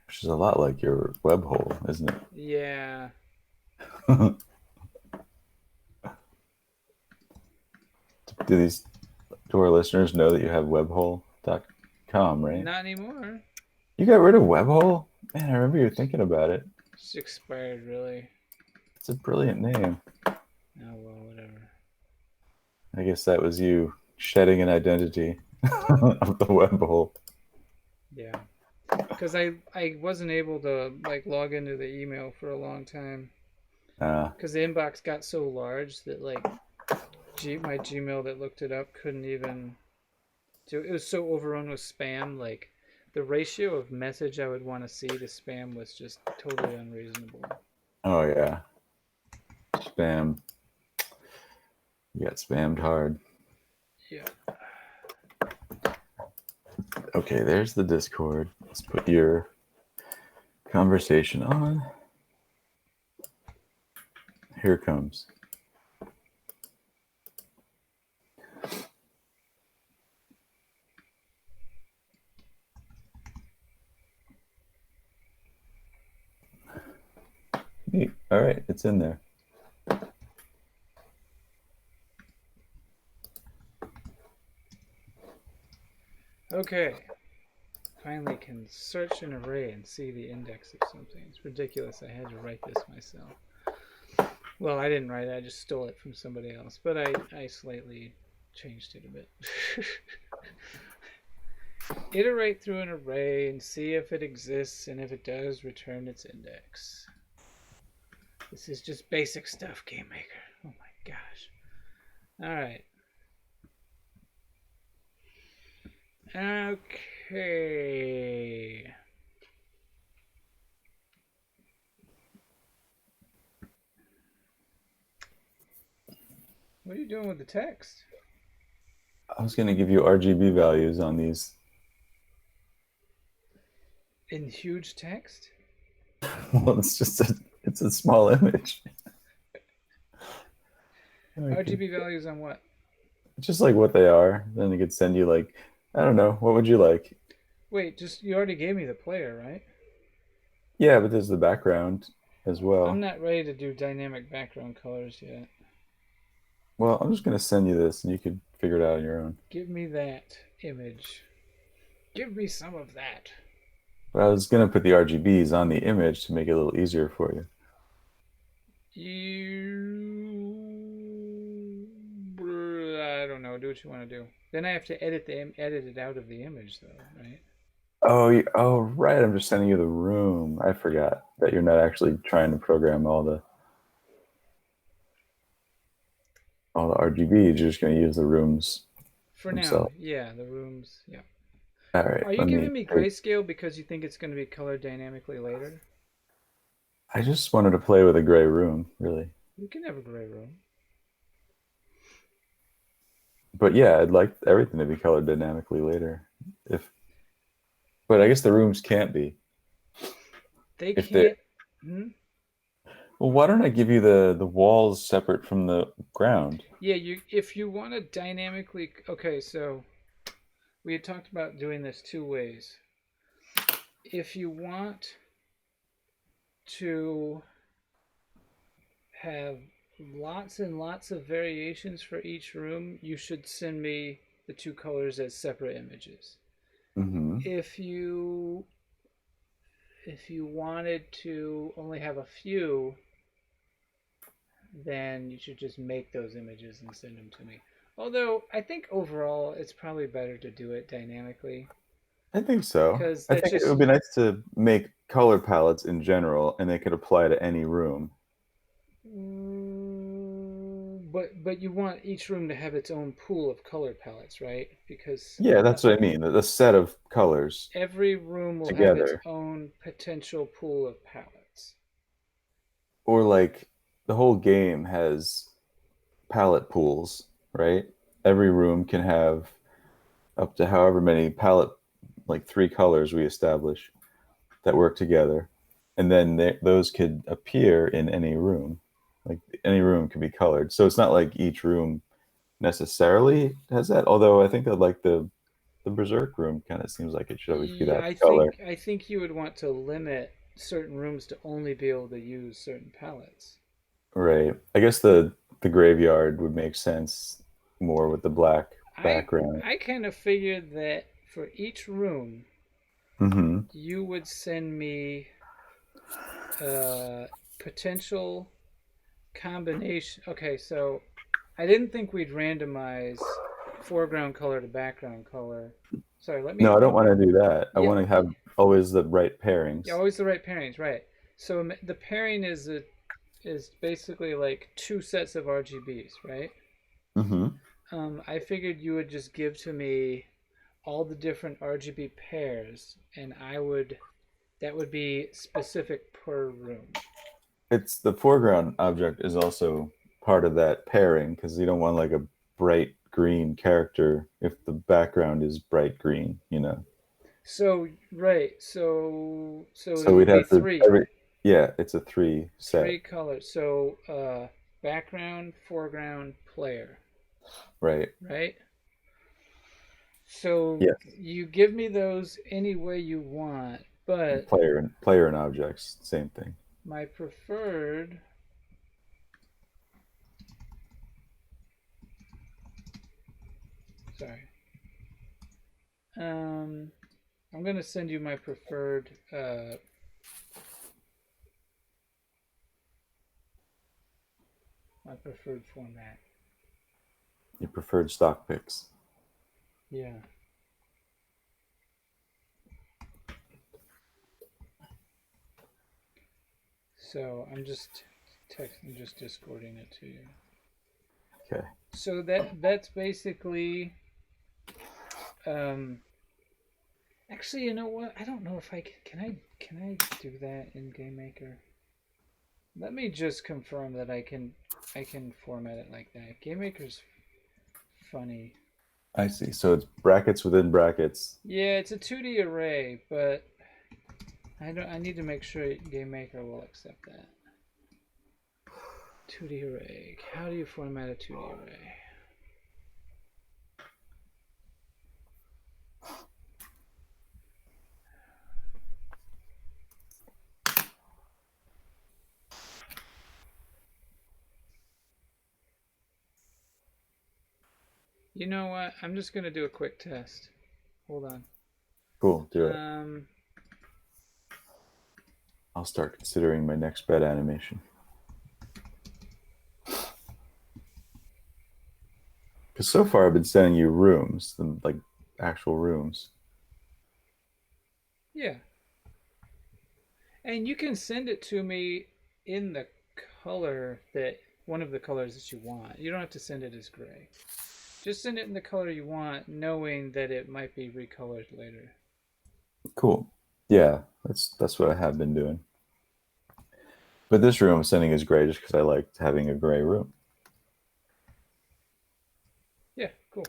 Which is a lot like your web hole, isn't it? Yeah. Do our listeners know that you have webhole.com, right? Not anymore. You got rid of webhole? Man, I remember you thinking about it. It's expired, really. It's a brilliant name. Oh, well, whatever. I guess that was you shedding an identity of the webhole. Yeah. Because I wasn't able to like log into the email for a long time. Because the inbox got so large that like my Gmail that looked it up couldn't even do it. Was so overrun with spam. Like the ratio of message I would want to see to spam was just totally unreasonable. Oh yeah, spam. You got spammed hard. Yeah. Okay, there's the Discord. Let's put your conversation on. Here it comes. Neat. All right, it's in there. Okay. Finally can search an array and see the index of something. It's ridiculous. I had to write this myself. Well, I didn't write it. I just stole it from somebody else. But I slightly changed it a bit. Iterate through an array and see if it exists, and if it does, return its index. This is just basic stuff, Game Maker. Oh my gosh. Alright. Okay. What are you doing with the text? I was going to give you RGB values on these. In huge text? Well, it's a small image. RGB values on what? Just like what they are. Then it could send you like, I don't know, what would you like? Wait, just you already gave me the player, right? Yeah, but there's the background as I'm well. not ready to do dynamic background colors yet. Well, I'm just going to send you this and you could figure it out on your own. Give me that image. Give me some of that. But I was going to put the RGBs on the image to make it a little easier for you. I don't know. Do what you want to do. Then I have to edit it out of the image, though, right? Oh, right. I'm just sending you the room. I forgot that you're not actually trying to program all the RGB. You're just going to use the rooms For now, themselves. yeah, the rooms, yeah. All right. Are you Let me giving me take. grayscale because you think it's going to be colored dynamically later? I just wanted to play with a gray room, really. You can have a gray room. But yeah, I'd like everything to be colored dynamically later. But I guess the rooms can't be. They If they can't. Hmm? Well, why don't I give you the walls separate from the ground? Yeah, if you want to dynamically. Okay, so we had talked about doing this two ways. If you want to have lots and lots of variations for each room, you should send me the two colors as separate images. Mm-hmm. If you wanted to only have a few, then you should just make those images and send them to me. Although I think overall it's probably better to do it dynamically I think so. because I that's think it just. would be nice to make color palettes in general, and they could apply to any room. But you want each room to have its own pool of color palettes, right? Because Yeah, that's what I mean. The set of colors every room will have its together, own potential pool of palettes. or like the whole game has palette pools, right? Every room can have up to however many palette, like three colors we establish that work together, and then those could appear in any room. Like any room can be colored, so it's not like each room necessarily has that. Although I think that like the Berserk room kind of seems like it should always be Yeah, that I color. think I think you would want to limit certain rooms to only be able to use certain palettes. Right. I guess the graveyard would make sense more with the black I background. I kind of figured that for each room, Mm-hmm. you would send me potential combination. Okay, so I didn't think we'd randomize foreground color to background color. Sorry, let No, me. I don't want to do that. I Yeah, want to have always the right yeah, pairings. always the right pairings, right? So the pairing is basically like two sets of RGBs, right? Mm-hmm. I figured you would just give to me all the different RGB pairs, and that would be specific per room. It's the foreground object is also part of that pairing because you don't want like a bright green character if the background is bright green, you know. So right, so it So we'd would be have to three yeah, it's a three set, three colors. So background, foreground, player, right? right? So Yes, you give me those any way you want, but player and objects, same thing. my preferred sorry. I'm gonna send you my preferred format. Your preferred stock picks. Yeah. So I'm just discording it to you. Okay. So that's basically actually, you know what? I don't know if I can I do that in GameMaker? Let me just confirm that I can format it like that. GameMaker's funny. I see. So it's brackets within brackets. Yeah, it's a 2D array, but I need to make sure GameMaker will accept that. 2D array. How do you format a 2D array? You know what? I'm just gonna do a quick test. Hold on. Cool. Do it. I'll start considering my next bed animation. Because so far I've been sending you rooms, like actual rooms. Yeah. And you can send it to me in the color that one of the colors that you want. You don't have to send it as gray. Just send it in the color you want, knowing that it might be recolored later. Cool. Yeah, that's what I have been doing. But this room I'm sending is gray just because I liked having a gray room. Yeah, cool.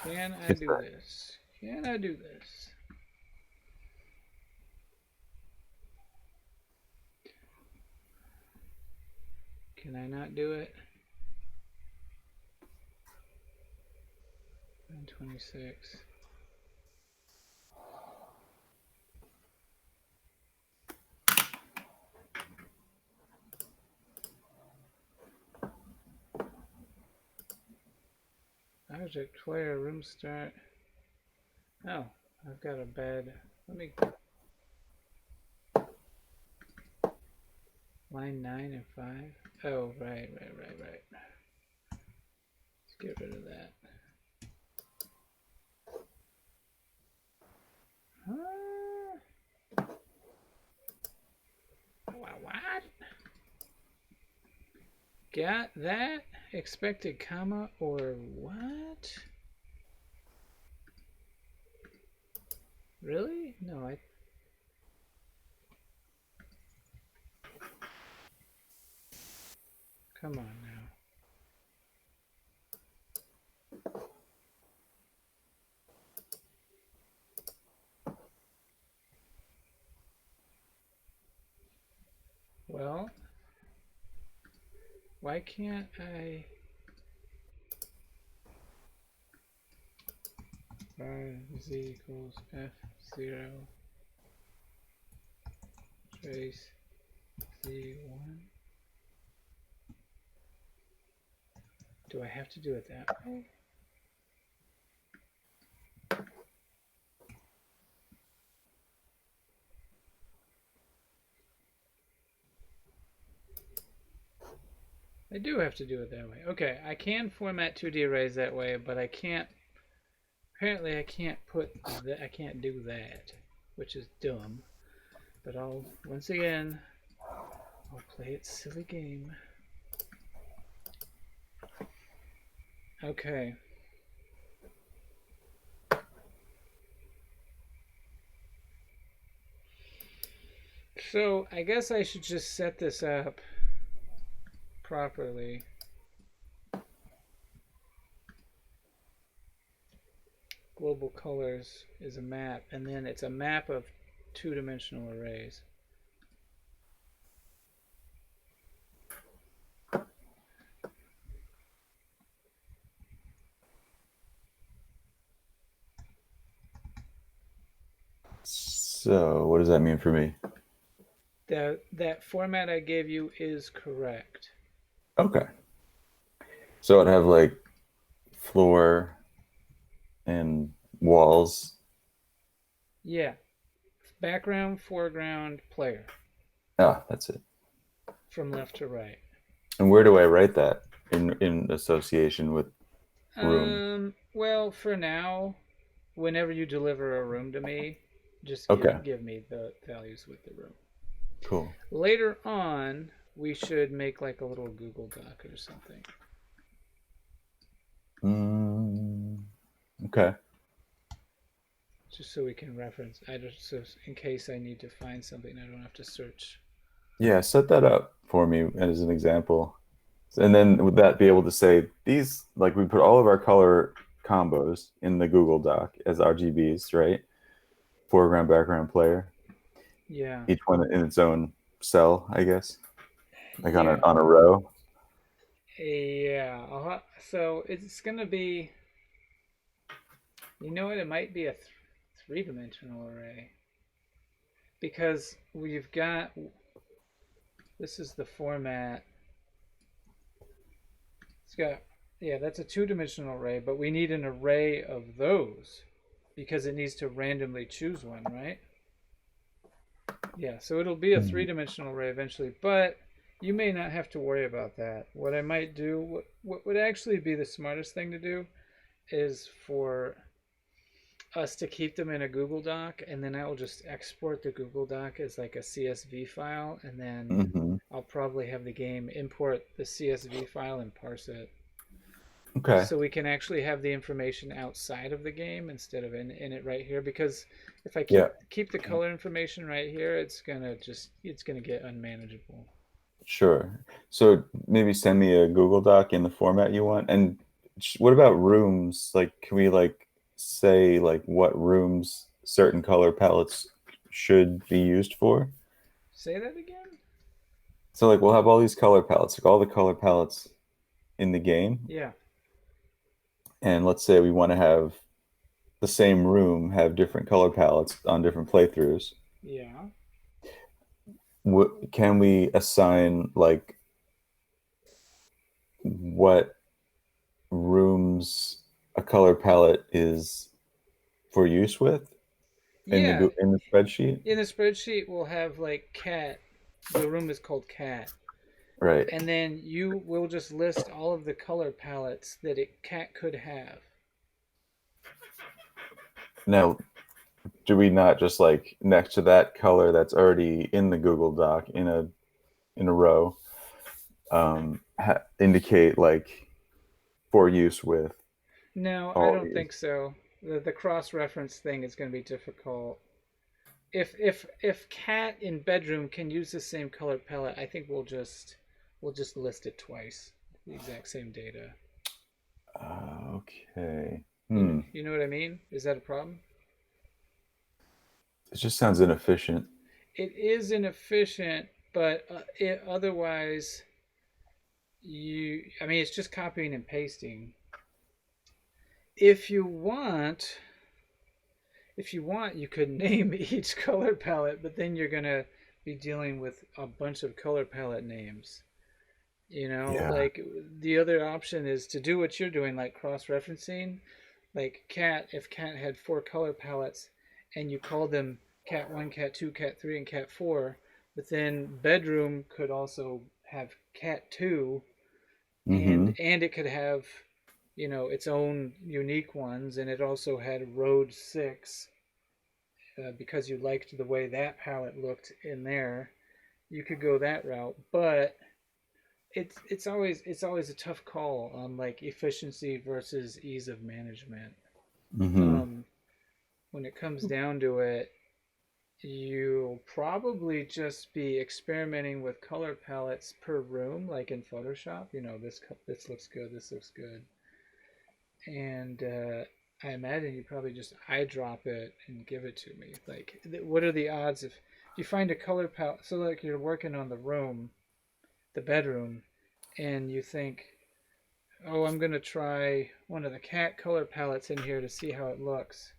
Can I do this? Can I do this? Can I not do it? 126. Object player room start. Oh, I've got a bad. Let me. Line 9 and 5. Oh, right. Let's get rid of that. What? Got that? Expected comma or what? Really? No, I. Come on now. Well, why can't I? Z equals F0 trace Z1. Do I have to do it that way? I do have to do it that way. Okay, I can format 2D arrays that way, but I can't. Apparently, I can't put that. I can't do that, which is dumb. But I'll once again, I'll play its silly game. Okay. So I guess I should just set this up properly. Global colors is a map, and then it's a map of two-dimensional arrays. So, what does that mean for me? That format I gave you is correct. Okay. So I'd have like floor and walls. Yeah. Background, foreground, player Ah, that's it. from left to right. And where do I write that in association with room? Well, for now, whenever you deliver a room to me, just Okay, give me the values with the room. cool. Later on, we should make like a little Google Doc or something. Mm, okay. Just so we can reference. I just so in case I need to find something, I don't have to search. Yeah, set that up for me as an example. And then would that be able to say these, like we put all of our color combos in the Google Doc as RGBs, right? Foreground, background, player, Yeah, each one in its own cell, I guess, like on yeah, a row. yeah. So it's gonna be. You know what? It might be a three-dimensional array because we've got. This is the format. It's got. Yeah, that's a two-dimensional array, but we need an array of those because it needs to randomly choose one, right? Yeah, so it'll be a Hmm. three-dimensional array eventually, but you may not have to worry about that. What I might do, what would actually be the smartest thing to do is for us to keep them in a Google Doc, and then I will just export the Google Doc as like a CSV file, and then Hmm. I'll probably have the game import the CSV file and parse it. Okay. So we can actually have the information outside of the game instead of in it right here. Because if I Yeah, keep the color information right here, it's gonna get unmanageable. sure. So maybe send me a Google Doc in the format you want. And what about rooms? Like, can we like say like what rooms certain color palettes should be used for? Say that again? So like we'll have all these color palettes, like all the color palettes in the game. Yeah, And let's say we want to have the same room have different color palettes on different playthroughs. yeah, What can we assign like what rooms a color palette is for use with in yeah. in the spreadsheet? In the spreadsheet, we'll have like cat. The room is called cat, Right. and then you will just list all of the color palettes that it cat could have. Now, do we not just like next to that color that's already in the Google Doc in a row, indicate like for use with No, I all don't these? think so. The cross reference thing is going to be difficult. If cat in bedroom can use the same color palette, I think we'll just list it twice, the exact same data. Okay. You know what I mean? Is that a problem? It just sounds inefficient. It is inefficient, but otherwise I mean, it's just copying and pasting. If you want, if you want, you could name each color palette, but then you're gonna be dealing with a bunch of color palette names. Yeah. Like the other option is to do what you're doing, like cross referencing. Like cat, if cat had four color palettes and you called them cat 1, cat 2, cat 3, and cat 4, but then bedroom could also have cat 2 Mm-hmm. and it could have its own unique ones, and it also had road 6 because you liked the way that palette looked in there. You could go that route, but it's always a tough call on like efficiency versus ease of management. Mm-hmm. um when it comes down to it, you'll probably just be experimenting with color palettes per room, like in Photoshop. This looks good, this looks good, and I imagine you probably just eyedrop it and give it to me. Like, what are the odds if you find a color palette? So, like, you're working on the bedroom, and you think, oh, I'm gonna try one of the cat color palettes in here to see how it looks.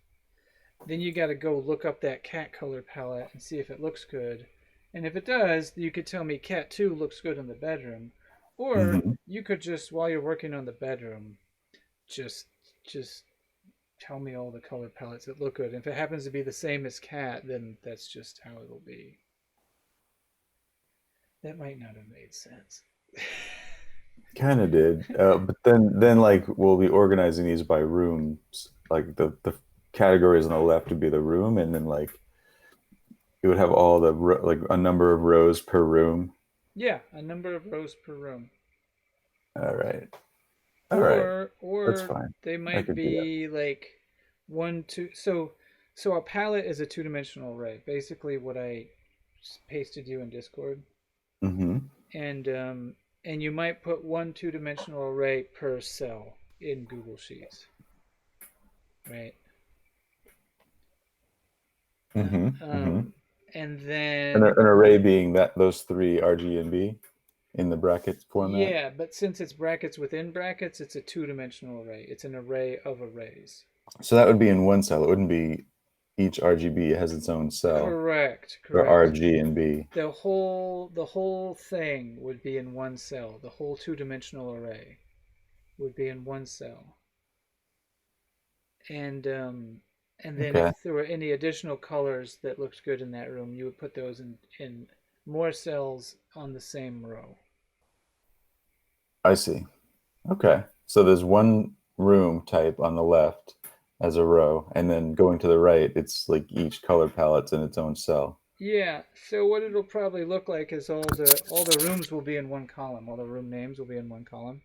then you got to go look up that cat color palette and see if it looks good. And if it does, you could tell me cat 2 looks good in the bedroom. Or Hmm. you could just, while you're working on the bedroom, just just tell me all the color palettes that look good. If it happens to be the same as cat, then that's just how it'll be. That might not have made sense. Kind of did, but then like we'll be organizing these by rooms. Like the categories on the left would be the room, and then like it would have all the like a number of rows per room. Yeah, a number of rows per room. All right, all right, that's Or fine. they I might could do that. be like one, two. So a palette is a two-dimensional array. Basically, what I pasted you in Discord, Hmm. and um, and you might put one two-dimensional array per cell in Google Sheets, right? Hmm. Hmm. Um, and An then array being that those three RGB in the brackets format. yeah, but since it's brackets within brackets, it's a two-dimensional array. It's an array of arrays. So that would be in one cell. It wouldn't be each RGB has its own cell Correct, for correct. RG and B. The whole thing would be in one cell. The whole two-dimensional array would be in one cell. And then Okay, if there were any additional colors that looked good in that room, you would put those in more cells on the same row. I see. Okay, so there's one room type on the left as a row, and then going to the right, it's like each color palette's in its own cell. Yeah, so what it'll probably look like is all the rooms will be in one column. All the room names will be in one column.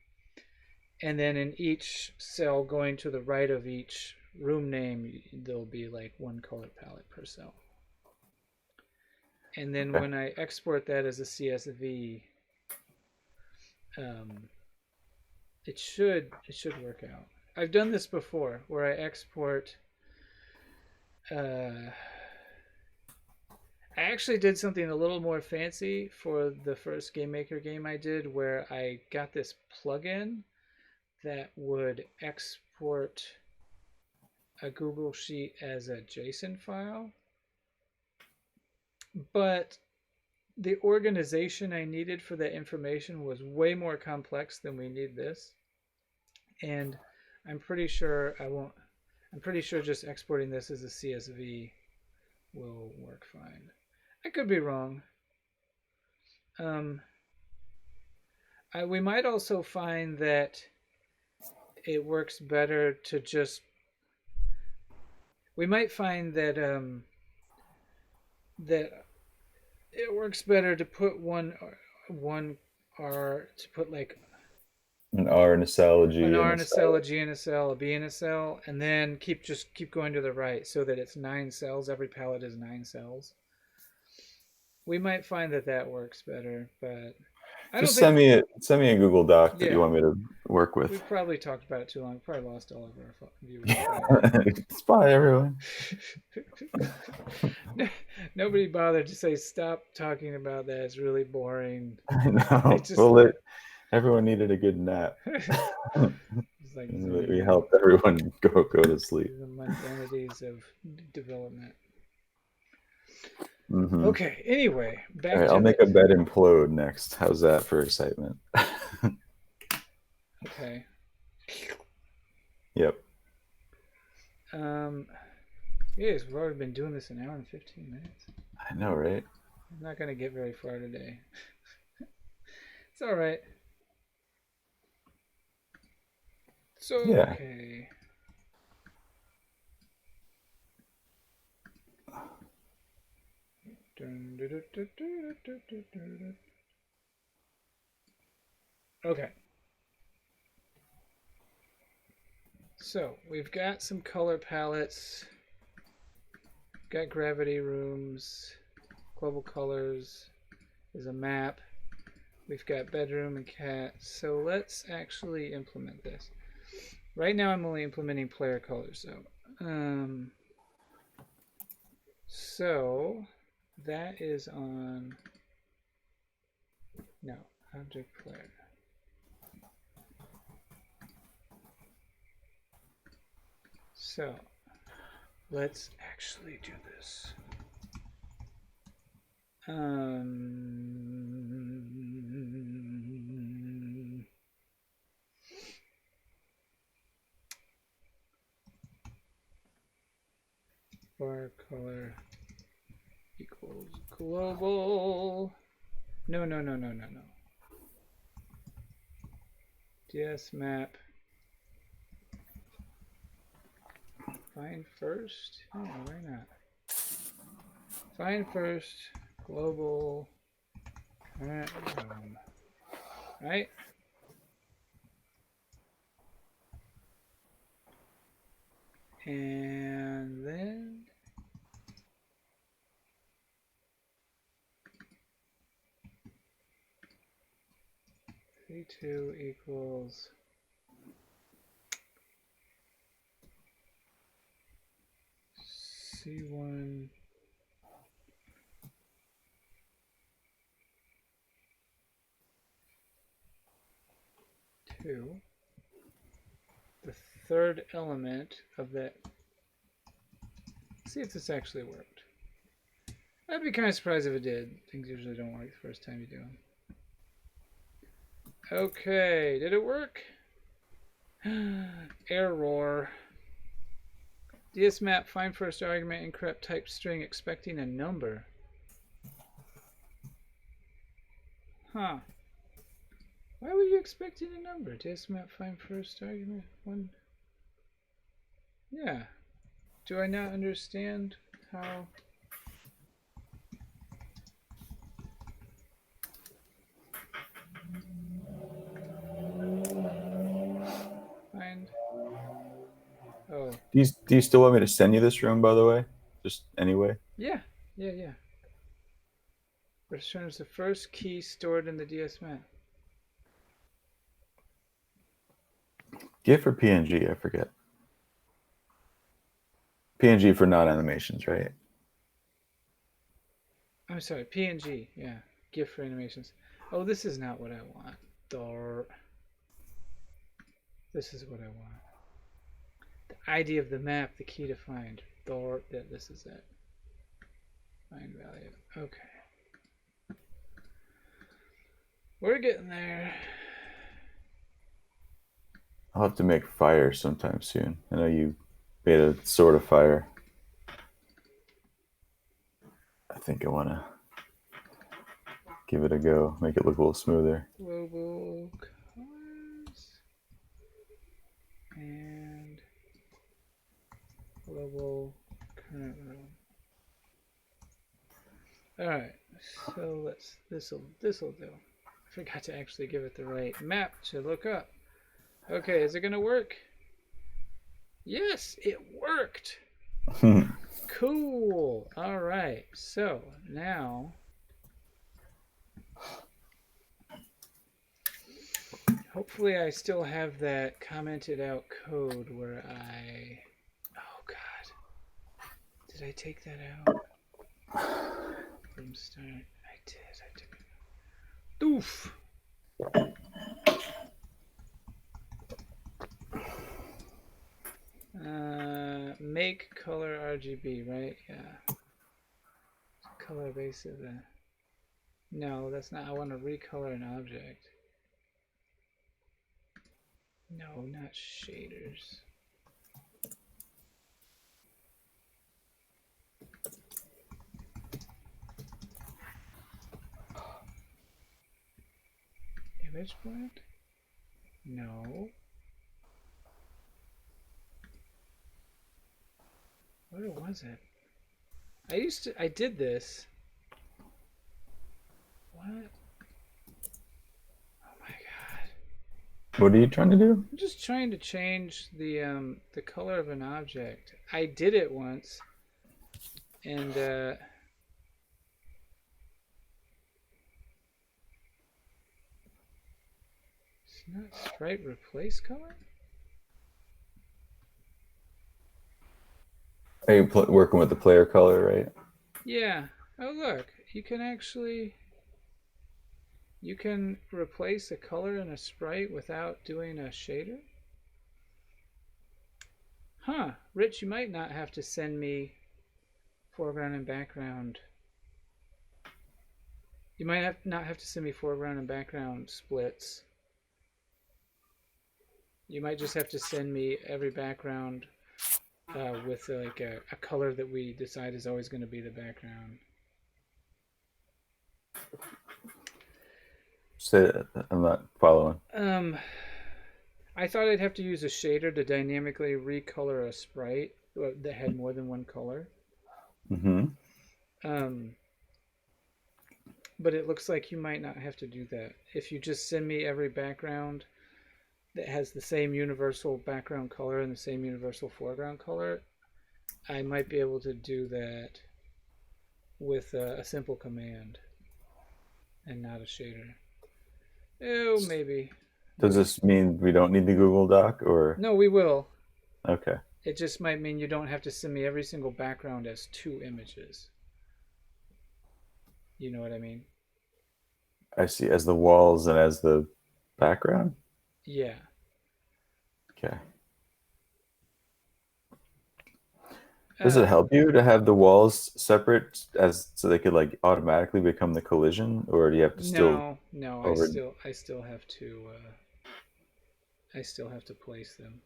And then in each cell going to the right of each room name, there'll be like one color palette per cell. And then Okay. when I export that as a CSV, um, it should work out. I've done this before where I export. I actually did something a little more fancy for the first Game Maker game I did, where I got this plugin that would export a Google Sheet as a JSON file, but the organization I needed for that information was way more complex than we need this. And I'm pretty sure I won't. I'm pretty sure just exporting this as a CSV will work fine. I could be wrong. Um, we might also find that it works better to just. We might find that it works better to put one R to put like An R in a cell, a an G in R a in a cell, a cell. G in a cell, a B in a cell, and then keep going to the right so that it's 9 cells. Every palette is 9 cells. We might find that works better, but I don't Just think. send me a Google Doc that you Yeah, want me to work with. we've probably talked about it too long. Probably lost all of our viewers by now. Bye, everyone. Nobody bothered to say stop talking about that. It's really boring. I They know. just Well, left. everyone needed a good nap. It's like We helped everyone go to sleep. the mundanities of development. Hmm. Okay. Anyway, All back right, to I'll the. make a bed implode next. How's that for excitement? Okay. Yep. Um. Yes, we've already been doing this an hour and 15 minutes. I know, right? I'm not gonna get very far today. It's all right. So Yeah. okay. Okay. So we've got some color palettes. Got gravity rooms, global colors. There's a map. We've got bedroom and cat. So let's actually implement this. Right now I'm only implementing player colors though. So that is on no object player. So let's actually do this. Bar color equals global. No. DS map. Find first. Yeah, why not? Find first global current room. Right? And then C2 equals C1 2. The third element of that. See if this actually worked. I'd be kind of surprised if it did. Things usually don't work the first time you do them. Okay, did it work? Error. DS map find first argument incorrect type string expecting a number. Huh. Why were you expecting a number? DS map find first argument one. Yeah. Do I not understand how? Find. Oh. Do you still want me to send you this room, by the way? Just anyway? Yeah. Returns the first key stored in the DS map. GIF or PNG? I forget. PNG for non-animations, right? I'm sorry, PNG. Yeah. GIF for animations. Oh, this is not what I want. Darn. This is what I want. The ID of the map, the key to find. Darn. Yeah, this is it. Find value. Okay. We're getting there. I'll have to make fire sometime soon. I know you made a sword of fire. I think I want to give it a go, make it look a little smoother. Global colors and global current room. All right, so this'll do. I forgot to actually give it the right map to look up. Okay, is it gonna work? Yes, it worked. Cool. All right, so now hopefully I still have that commented out code where I. Oh God, did I take that out? From start, I took it. Oof. Make color RGB, right? Yeah. Color base of the. No, that's not. I want to recolor an object. No, not shaders. Image blend? No. Where was it? I did this. What? Oh my God. What are you trying to do? I'm just trying to change the color of an object. I did it once, and it's not sprite replace color. Are you working with the player color, right? Yeah. Oh look, you can replace a color in a sprite without doing a shader. Huh, Rich, you might not have to send me foreground and background. You might not have to send me foreground and background splits. You might just have to send me every background with like a color that we decide is always going to be the background. Say that. I'm not following. I thought I'd have to use a shader to dynamically recolor a sprite that had more than one color. Mm-hmm. Um, but it looks like you might not have to do that. If you just send me every background that has the same universal background color and the same universal foreground color, I might be able to do that with a simple command and not a shader. Oh, maybe. Does this mean we don't need the Google Doc or No, we will. okay? It just might mean you don't have to send me every single background as two images. You know what I mean? I see as the walls and as the background. Yeah. Okay. Does it help you to have the walls separate as so they could like automatically become the collision, or do you have to still No. over? I still have to. I still have to place them.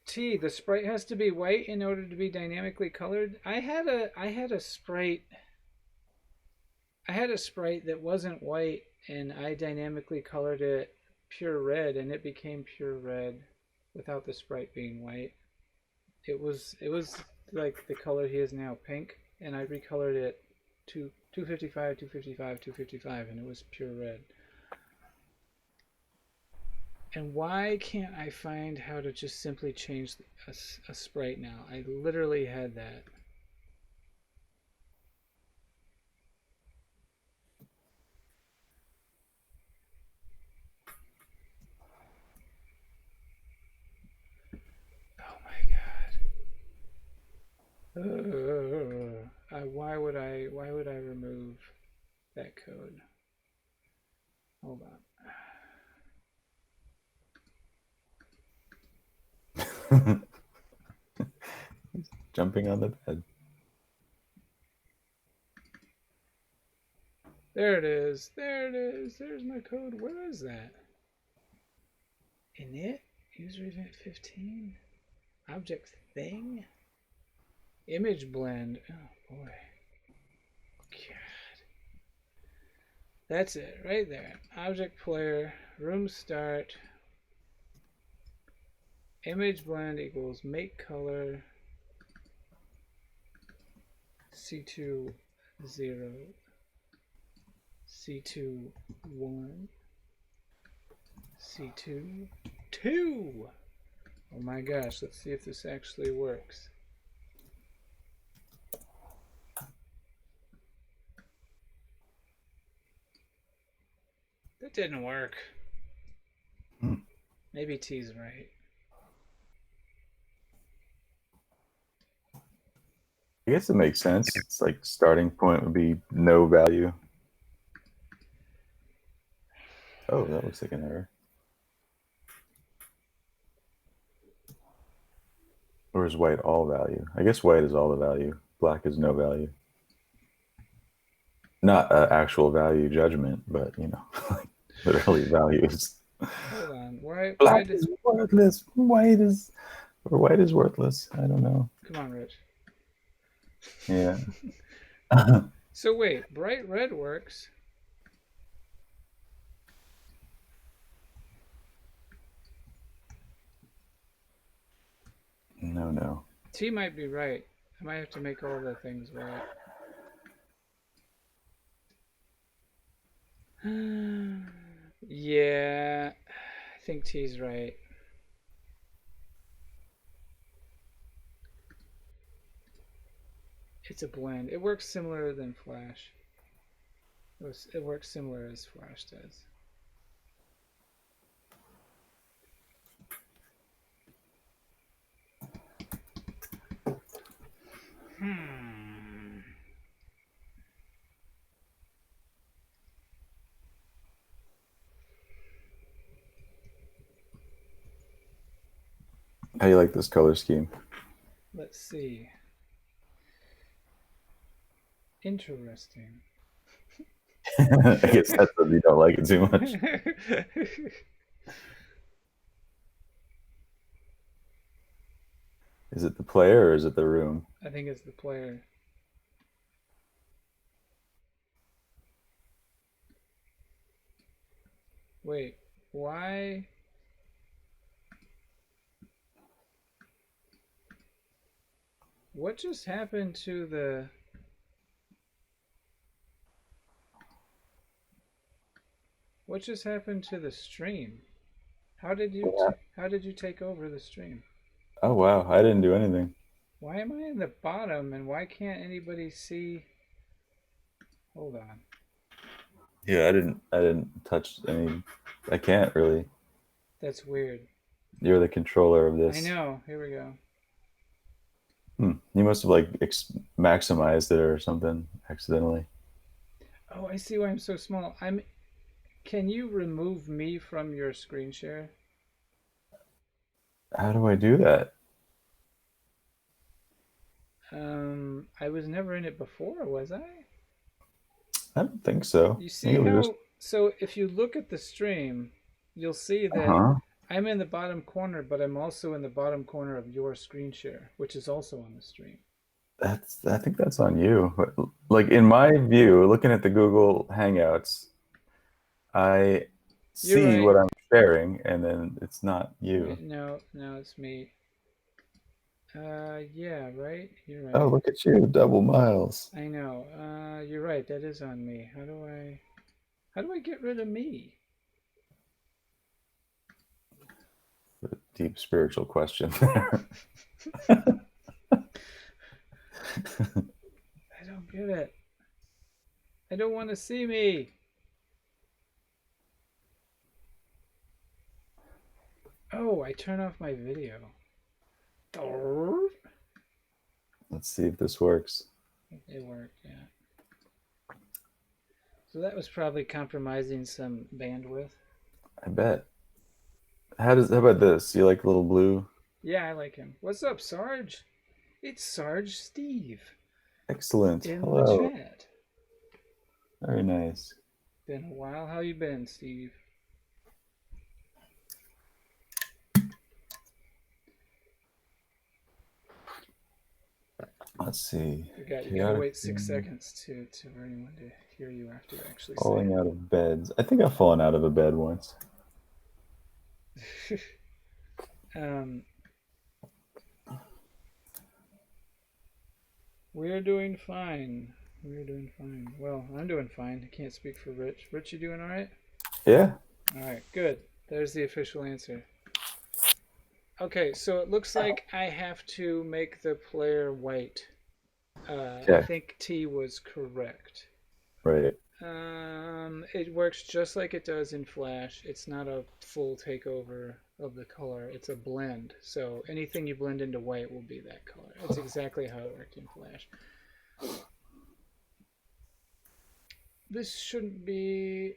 T. The sprite has to be white in order to be dynamically colored. I had a sprite. I had a sprite that wasn't white, and I dynamically colored it pure red, and it became pure red without the sprite being white. It was like the color he is now, pink, and I recolored it to 255, 255, 255, and it was pure red. And why can't I find how to just simply change a sprite now? I literally had that. Oh my god. Why would I remove that code? Hold on. Jumping on the bed. There it is. There it is. There's my code. Where is that? Init? User event 15? Object thing? Image blend. Oh boy. God. That's it right there. Object player, room start, image blend equals make color C2 0, C2 1, C2 2. Oh my gosh, let's see if this actually works. That didn't work. Maybe T's right. I guess it makes sense. It's like starting point would be no value. Oh, that looks like an error. Or is white all value? I guess white is all the value. Black is no value. Not an actual value judgment, but you know, like literally values. Hold on. Why Black did... is worthless. White is worthless. I don't know. Come on, Rich. Yeah. So wait, bright red works. No. T might be right. I might have to make all the things white. Yeah, I think T's right. It's a blend. It works similar than Flash. It works similar as Flash does. How do you like this color scheme? Let's see. Interesting. I guess that's what you don't like it too much. Is it the player or is it the room? I think it's the player. Wait, why? What just happened to the... What just happened to the stream? How did you Yeah. how did you take over the stream? Oh wow, I didn't do anything. Why am I in the bottom and why can't anybody see? Hold on. Yeah, I didn't touch any. I can't really. That's weird. You're the controller of I this. know. Here we go. You must have like maximized it or something accidentally. Oh, I see why I'm so small. I'm Can you remove me from your screen share? How do I do that? I was never in it before, was I? I don't think so. You see Maybe we just. how, so if you look at the stream, you'll see that Uh-huh. I'm in the bottom corner, but I'm also in the bottom corner of your screen share, which is also on the stream. I think that's on you. Like in my view, looking at the Google Hangouts, I You're see right. what I'm sharing, and then it's not you. Wait, no, it's me. Yeah, right. You're Oh, right. look at you, double miles. I know. You're right. That is on me. How do I get rid of me? A deep spiritual question there. I don't get it. I don't want to see me. Oh, I turn off my video. Let's see if this works. It worked, yeah. So that was probably compromising some bandwidth. I bet. How about this? You like little blue? Yeah, I like him. What's up, Sarge? It's Sarge Steve Excellent. in the Hello. chat. Very nice. Been a while. How you been, Steve? Let's see. You gotta wait 6 seconds for anyone to hear you after you actually Falling out of beds. I think I've fallen out of a bed once. say it. We're doing fine. We're doing fine. Well, I'm doing fine. I can't speak for Rich. Rich, you doing all right? Yeah. All right, good. There's the official answer. Okay, so it looks like I have to make the player white. I think T was correct. Right. It works just like it does in Flash. It's not a full takeover of the color. It's a blend. So anything you blend into white will be that color. It's exactly how it worked in Flash. This shouldn't be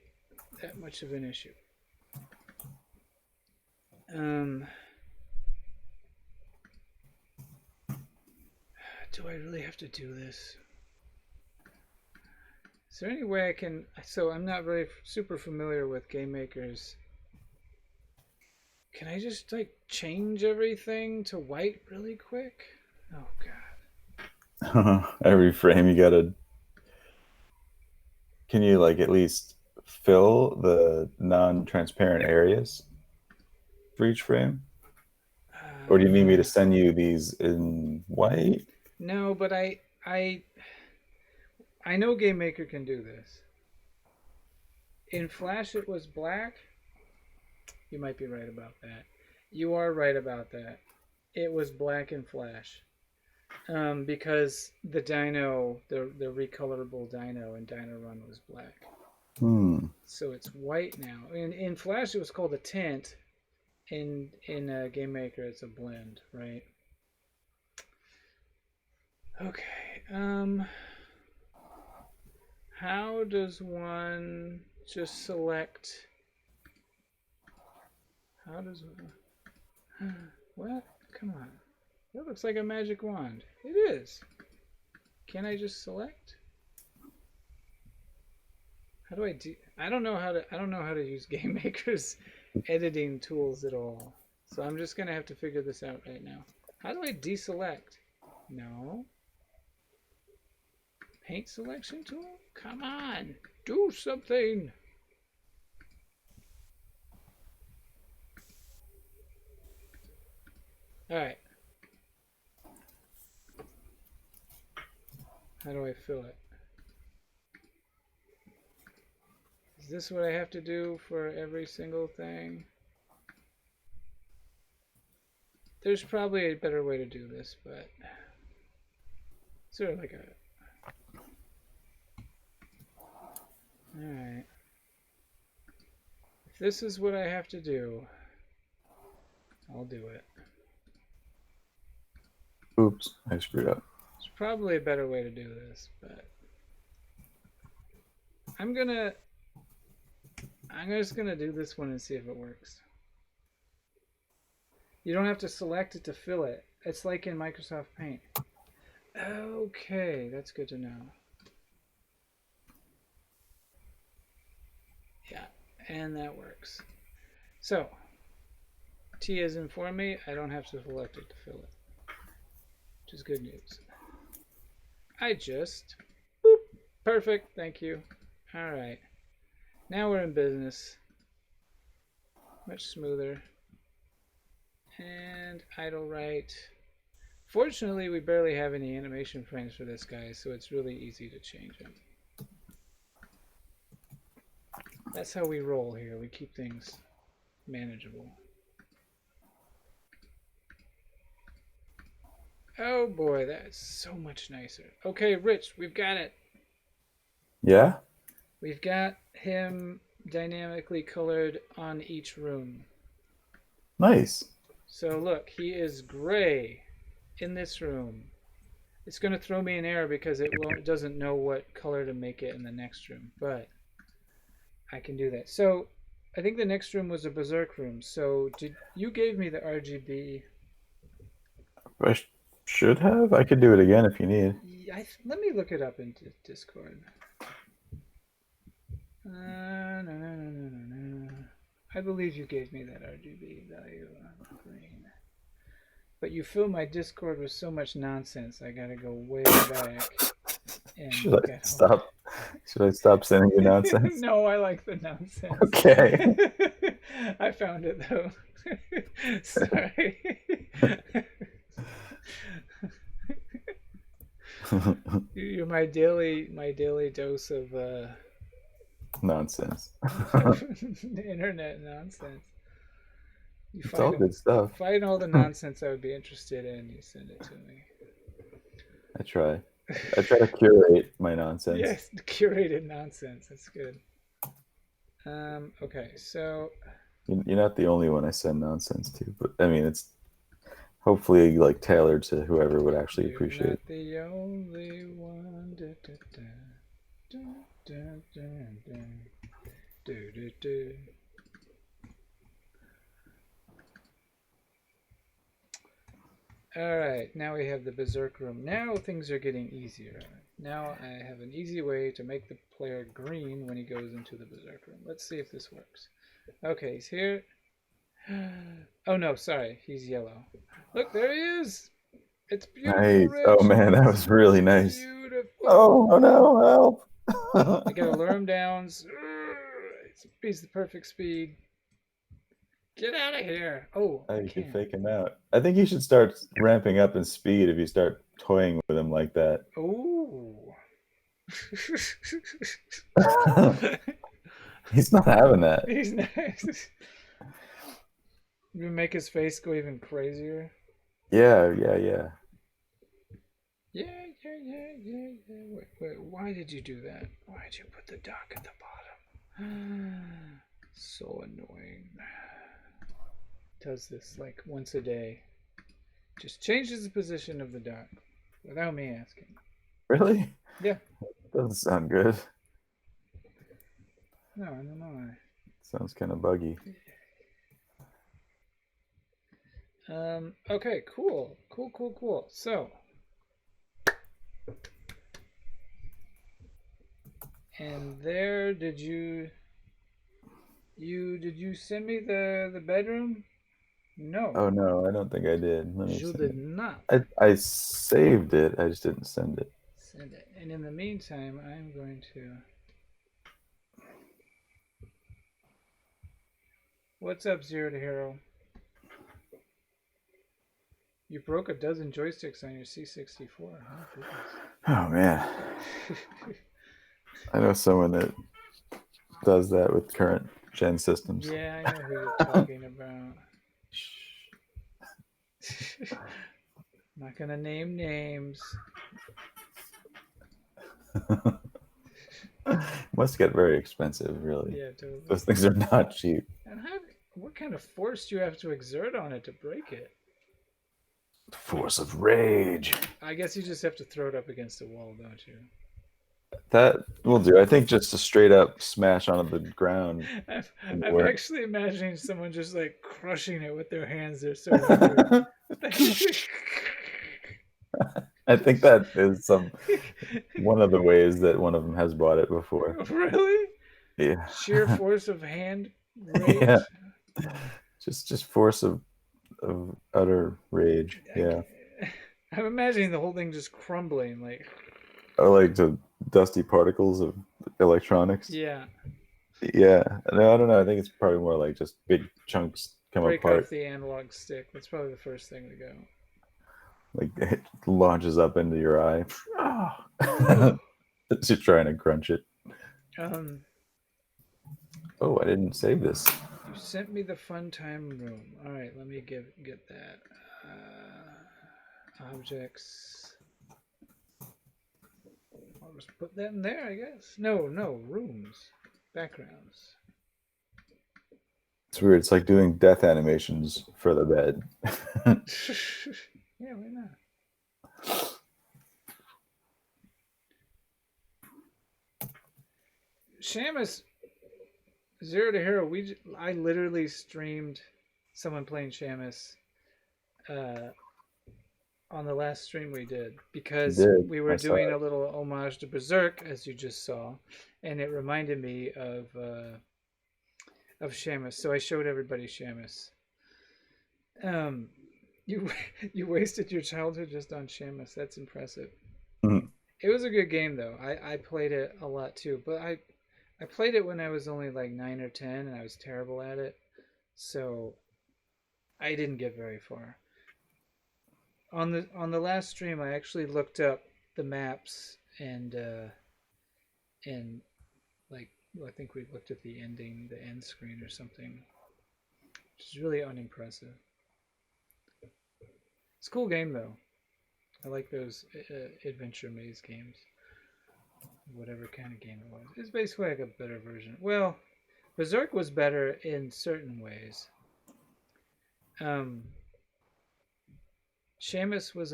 that much of an issue. Do I really have to do this? Is there any way I can... So I'm not really super familiar with game makers. Can I just like change everything to white really quick? Oh god. Every frame you gotta. Can you like at least fill the non-transparent areas for each frame? Or do you need me to send you these in white? No, but I know Game Maker can do this. In Flash it was black. You might be right about that. You are right about that. It was black in Flash. Because the dino, the recolorable dino in Dino Run was black. So it's white now. In Flash it was called a tint. In Game Maker it's a blend, right? Okay. How does one just select? How does one? What? Come on. That looks like a magic wand. It is. Can I just select? How do I do? I don't know how to use Game Maker's editing tools at all. So I'm just gonna have to figure this out right now. How do I deselect? No. Paint selection tool? Come on, do something. All right. How do I fill it? Is this what I have to do for every single thing? There's probably a better way to do this, but sort of like a... Alright. If this is what I have to do, I'll do it. Oops, I screwed up. There's probably a better way to do this, but I'm just gonna do this one and see if it works. You don't have to select it to fill it. It's like in Microsoft Paint. Okay, that's good to know. Yeah, and that works. So, T has informed me I don't have to select it to fill it, which is good news. I just... Boop, perfect, thank you. All right, now we're in business. Much smoother. And idle right. Fortunately, we barely have any animation frames for this guy, so it's really easy to change him. That's how we roll here. We keep things manageable. Oh boy, that's so much nicer. Okay, Rich, we've got it. Yeah? We've got him dynamically colored on each room. Nice. So look, he is gray in this room. It's going to throw me an error because it doesn't know what color to make it in the next room, but I can do that. So I think the next room was a Berserk room. So you gave me the RGB? I should have. I could do it again if you need. Let me look it up in Discord. No. I believe you gave me that RGB value on green. But you fill my Discord with so much nonsense, I gotta go way back and Should I stop sending you nonsense? No, I like the nonsense. Okay. I found it though. Sorry. You're my daily dose of nonsense. internet nonsense. It's all good stuff. Find all the nonsense I would be interested in. You send it to me. I try to curate my nonsense. Yes, curated nonsense. That's good. Okay, so you're not the only one I send nonsense to, but I mean it's hopefully like tailored to whoever would actually appreciate it. You're not the only one. All right, now we have the Berserk room. Now things are getting easier. Now I have an easy way to make the player green when he goes into the Berserk room. Let's see if this works. Okay, he's here. Oh no, sorry, he's yellow. Look, there he is. It's beautiful. Nice. Rich. Oh man, that was really nice. Beautiful. Oh no, help. I gotta lure him down. He's the perfect speed. Get out of here. Oh, you can fake him out. I think you should start ramping up in speed if you start toying with him like that. Oh. He's not having that. He's nice. You make his face go even crazier. Yeah. Yeah. Wait, why did you do that? Why did you put the dock at the bottom? So annoying. Does this like once a day. Just changes the position of the dock without me asking. Really? Yeah. Doesn't sound good. No, I don't know why. Sounds kind of buggy. Okay, cool. Cool. So, and there, did you send me the bedroom? No, Oh no, I don't think I did. Let me you send did it. not I saved it. I just didn't send it. send it. And in the meantime, I'm going to. What's up, Zero to Hero? You broke a dozen joysticks on your C64. Oh goodness. Oh man, I know someone that does that with current gen systems. Yeah, I know who you're talking about. Not gonna name names. Must get very expensive, really. Yeah, totally. Those things are not cheap. And what kind of force do you have to exert on it to break it? Force of rage. I guess you just have to throw it up against the wall, don't you? That will do. I think just a straight up smash onto the ground. I'm actually imagining someone just like crushing it with their hands. They're so angry. I think that is one of the ways that one of them has bought it before. Really? Yeah. Sheer force of hand rage. Yeah. Just force of utter rage. Yeah. I'm imagining the whole thing just crumbling, like. Or like the dusty particles of electronics. Yeah. Yeah. No, I don't know. I think it's probably more like just big chunks come Break apart. off the analog stick. That's probably the first thing to go. Like it launches up into your eye. As you're trying to crunch it. Oh, I didn't save this. You sent me the fun time room. All right, let me get that. Objects. I'll just put that in there, I guess. No, rooms, backgrounds. It's weird. It's like doing death animations for the bed. Yeah, why not? Shamus, Zero to Hero. I literally streamed someone playing Shamus on the last stream we did because we were doing a little homage to Berserk, as you just saw, and it reminded me of Shamus. So I showed everybody Shamus. You wasted your childhood just on Shamus. That's impressive. Mm-hmm. It was a good game though. I played it a lot too, but I played it when I was only like 9 or 10, and I was terrible at it, so I didn't get very far. On the last stream, I actually looked up the maps and like I think we looked at the end screen or something, which is really unimpressive. It's a cool game though. I like those adventure maze games. Whatever kind of game it was. It's basically like a better version. Well, Berserk was better in certain ways. Shamus was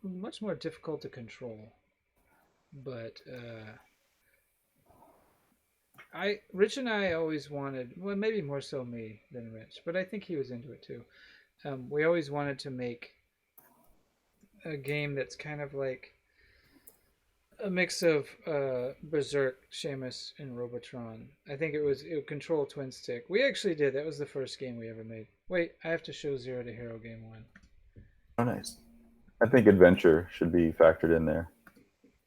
much more difficult to control. But Rich and I always wanted, well, maybe more so me than Rich, but I think he was into it too. We always wanted to make a game that's kind of like a mix of Berserk, Shamus, and Robotron. I think it would control twin stick. We actually did. That was the first game we ever made. Wait, I have to show Zero to Hero Game 1. Oh, nice. I think adventure should be factored in there.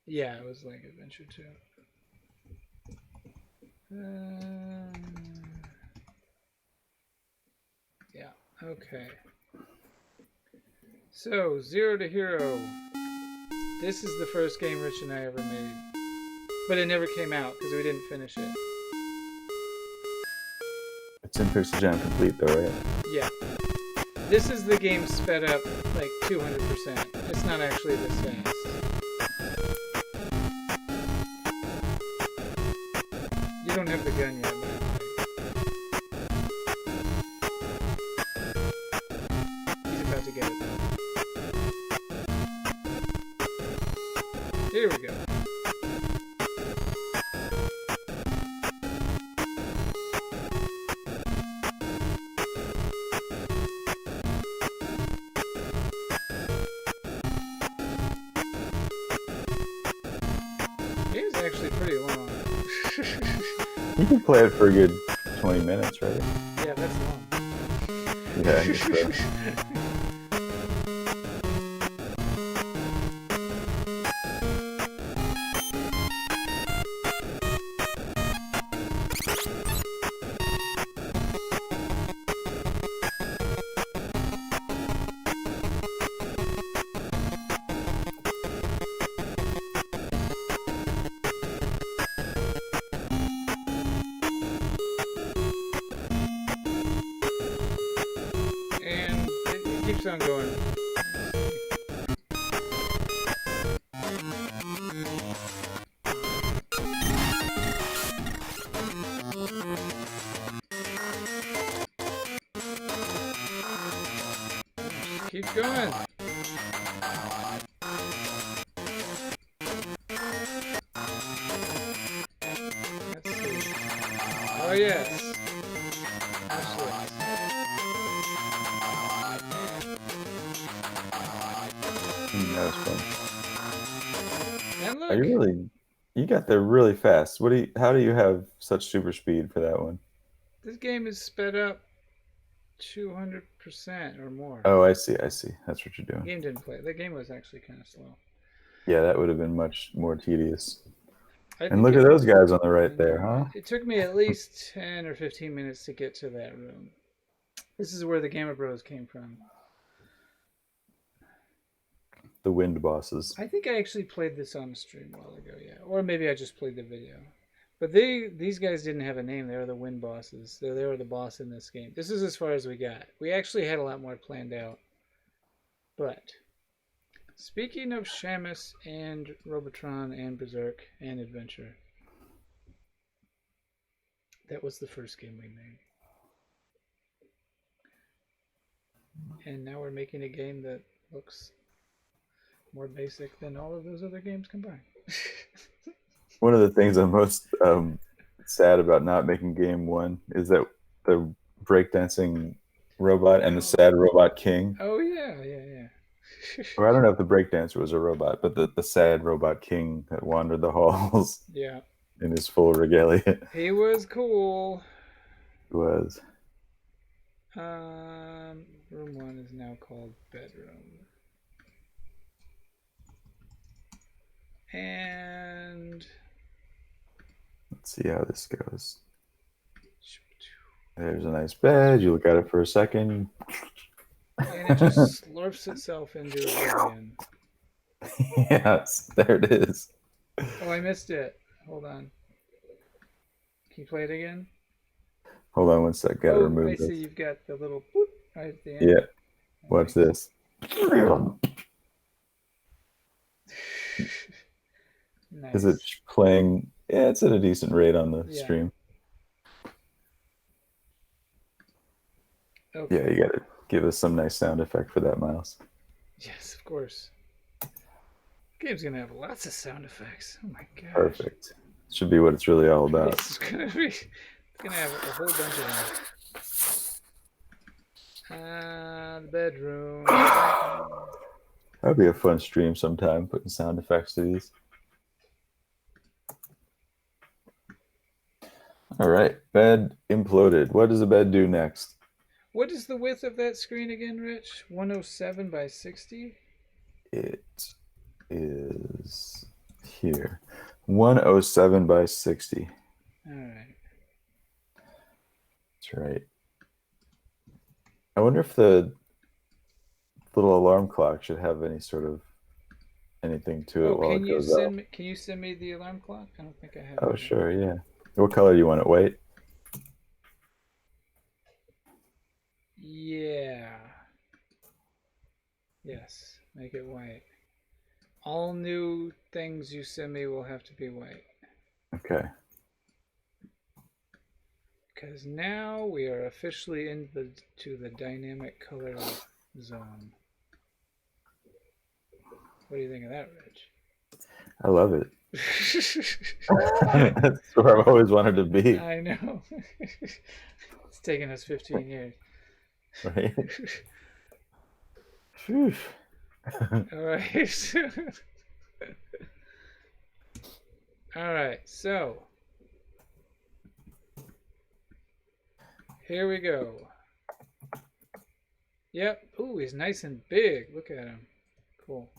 Yeah, it was like adventure too. Yeah, okay. So, Zero to Hero. This is the first game Rich and I ever made. But it never came out because we didn't finish it. It's in Pixel Jam complete though, right? Yeah. This is the game sped up like 200%. It's not actually this fast. You don't have the gun yet, but he's about to get it. Here we go. actually pretty long. You can play it for a good 20 minutes, right? Yeah, that's long. Yeah, I guess so. And it keeps on going. Keep going. Let's see. Oh yes. Much less. That was fun. And Are you look, really? You got there really fast. What do you? How do you have such super speed for that one? this game is sped up 200% or more. Oh, I see. I see. That's what you're The doing. game didn't play. The game was actually kind of slow. Yeah, that would have been much more tedious. I And think look at those guys on the right there, huh? It took me at least 10 or 15 minutes to get to that room. This is where the Gamma Bros came from. The wind bosses. I think I actually played this on stream a while ago, yeah. Or maybe I just played the video. But these guys didn't have a name. They were the wind bosses. They were the boss in this game. This is as far as we got. We actually had a lot more planned out. But speaking of Shamus and Robotron and Berserk and Adventure, that was the first game we made. And now we're making a game that looks more basic than all of those other games combined. One of the things I'm most sad about not making game one is that the breakdancing robot and the sad robot king. Oh yeah, yeah. Or I don't know if the breakdancer was a robot, but the sad robot king that wandered the halls Yeah. in his full regalia He was cool. was. Room 1 is now called bedroom. And Let's see how this goes. There's a nice bed. You look at it for a second. and it just slurps itself into oblivion. Yes, there it is. Oh, I missed it. Hold on. Can you play it again? Hold on one sec. Gotta remove I this. see you've got the little boop right at the end. Yeah. Watch this. Nice. Is it playing? Yeah, it's at a decent rate on the Yeah. stream. Okay. Yeah, you gotta give us some nice sound effect for that, Miles. Yes, of course. Game's gonna have lots of sound effects. Oh my gosh. Perfect. Should be what it's really all about. It's gonna have a whole bunch of them. The bedroom. That'd be a fun stream sometime, putting sound effects to these. All right, bed imploded. What does the bed do next? What is the width of that screen again, Rich? 107 by 60? It is here. 107 by 60. All right. That's right. I wonder if the little alarm clock should have any sort of anything to it while it goes up. Can you send me the alarm clock? I don't think I have. Oh, it. sure, yeah. What color do you want it? White? Yeah. Yes, make it white. All new things you send me will have to be white. Okay. Because now we are officially into the dynamic color zone. What do you think of that, Rich? I love it. That's where I've always wanted to be. I know. It's taken us 15 years. Right? Phew. All right. All right, so here we go. Yep. Ooh, he's nice and big. Look at him. Cool.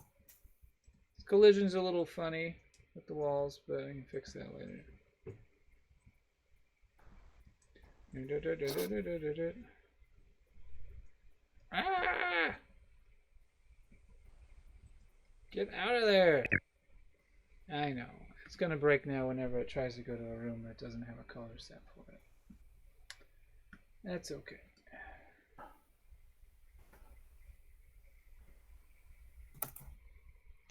His collision's a little funny with the walls, but I can fix that later. Ah! Get out of there! I know. It's gonna break now whenever it tries to go to a room that doesn't have a color set for it. That's okay.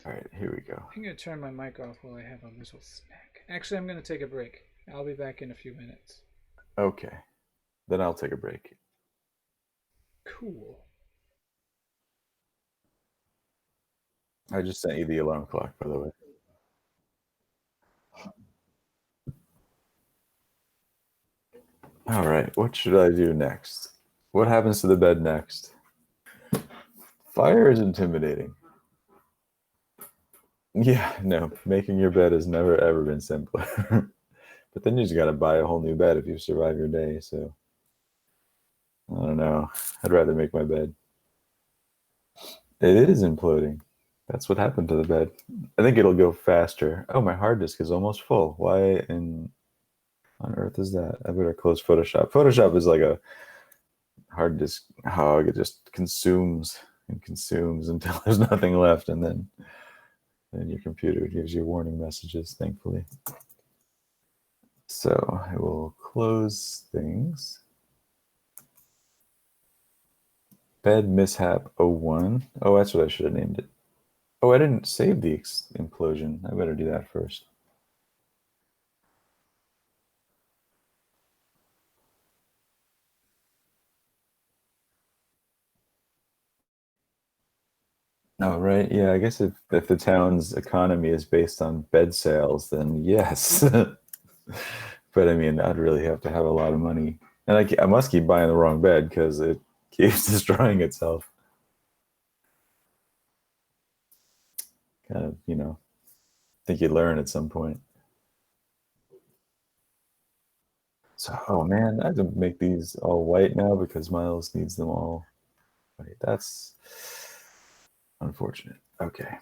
All right, here we go. I'm gonna turn my mic off while I have a little snack. Actually, I'm gonna take a break. I'll be back in a few minutes. Okay, then I'll take a break. Cool. I just sent you the alarm clock, by the way. All right, what should I do next? What happens to the bed next? Fire is intimidating. Yeah, no, making your bed has never ever been simpler. But then you just got to buy a whole new bed if you survive your day. So I don't know. I'd rather make my bed. It is imploding. That's what happened to the bed. I think it'll go faster. Oh, my hard disk is almost full. Why on earth is that? I better close Photoshop. Photoshop is like a hard disk hog. It just consumes and consumes until there's nothing left, and then your computer gives you warning messages, thankfully. So I will close things. Bed mishap 01. Oh, that's what I should have named it. Oh, I didn't save the implosion. I better do that first. Oh, right. Yeah, I guess if the town's economy is based on bed sales, then yes. But I mean, I'd really have to have a lot of money. And I must keep buying the wrong bed because it keeps destroying itself. Kind of, I think you learn at some point. So, oh man, I have to make these all white now because Miles needs them all white. That's unfortunate. Okay.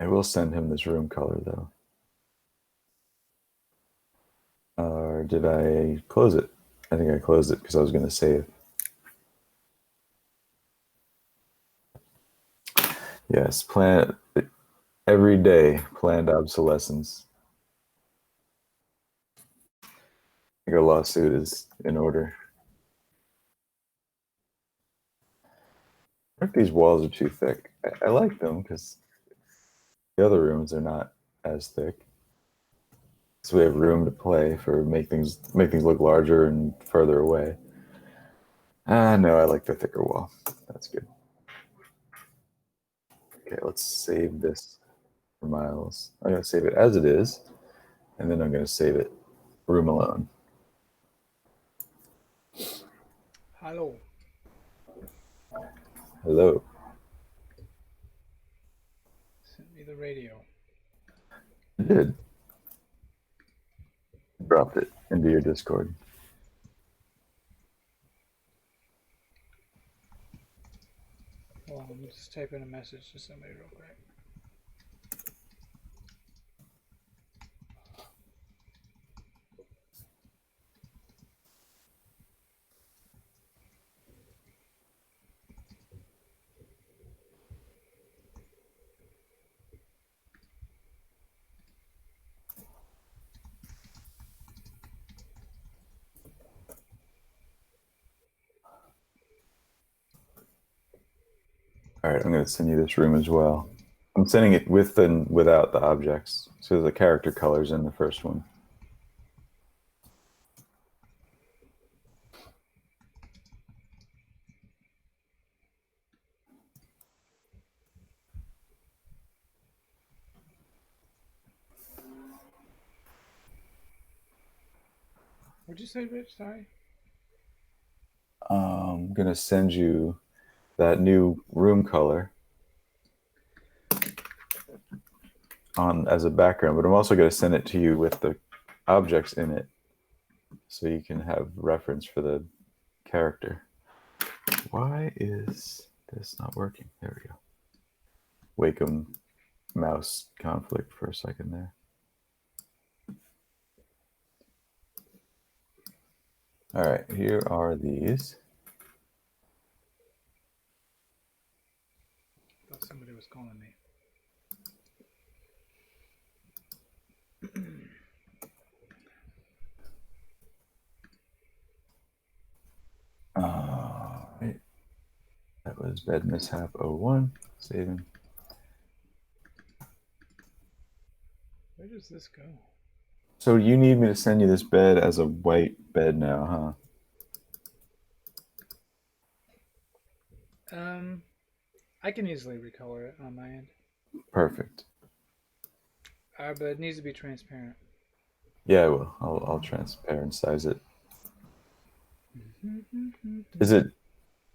I will send him this room color though. Or did I close it? I think I closed it because I was going to save. Yes, every day, planned obsolescence. I think a lawsuit is in order. I think these walls are too thick. I like them because the other rooms are not as thick. So we have room to play for make things look larger and further away. No, I like the thicker wall. That's good. Okay, let's save this for Miles. I'm gonna save it as it is, and then I'm gonna save it room alone. Hello. Hello. Send me the radio. I did. Dropped it into your Discord. Well, I'm just typing a message to somebody real quick. All right, I'm going to send you this room as well. I'm sending it with and without the objects. So the character colors in the first one. What'd you say, Rich? Sorry. I'm going to send you that new room color. on as a background, but I'm also going to send it to you with the objects in it, so you can have reference for the character. Why is this not working? There we go. Wacom mouse conflict for a second there. All right, here are these. I thought somebody was calling me. All right. That was bed mishap 01. Saving. Where does this go? So you need me to send you this bed as a white bed now, huh? I can easily recolor it on my end. Perfect. But it needs to be transparent. Yeah, I will. I'll transparent size it. Is it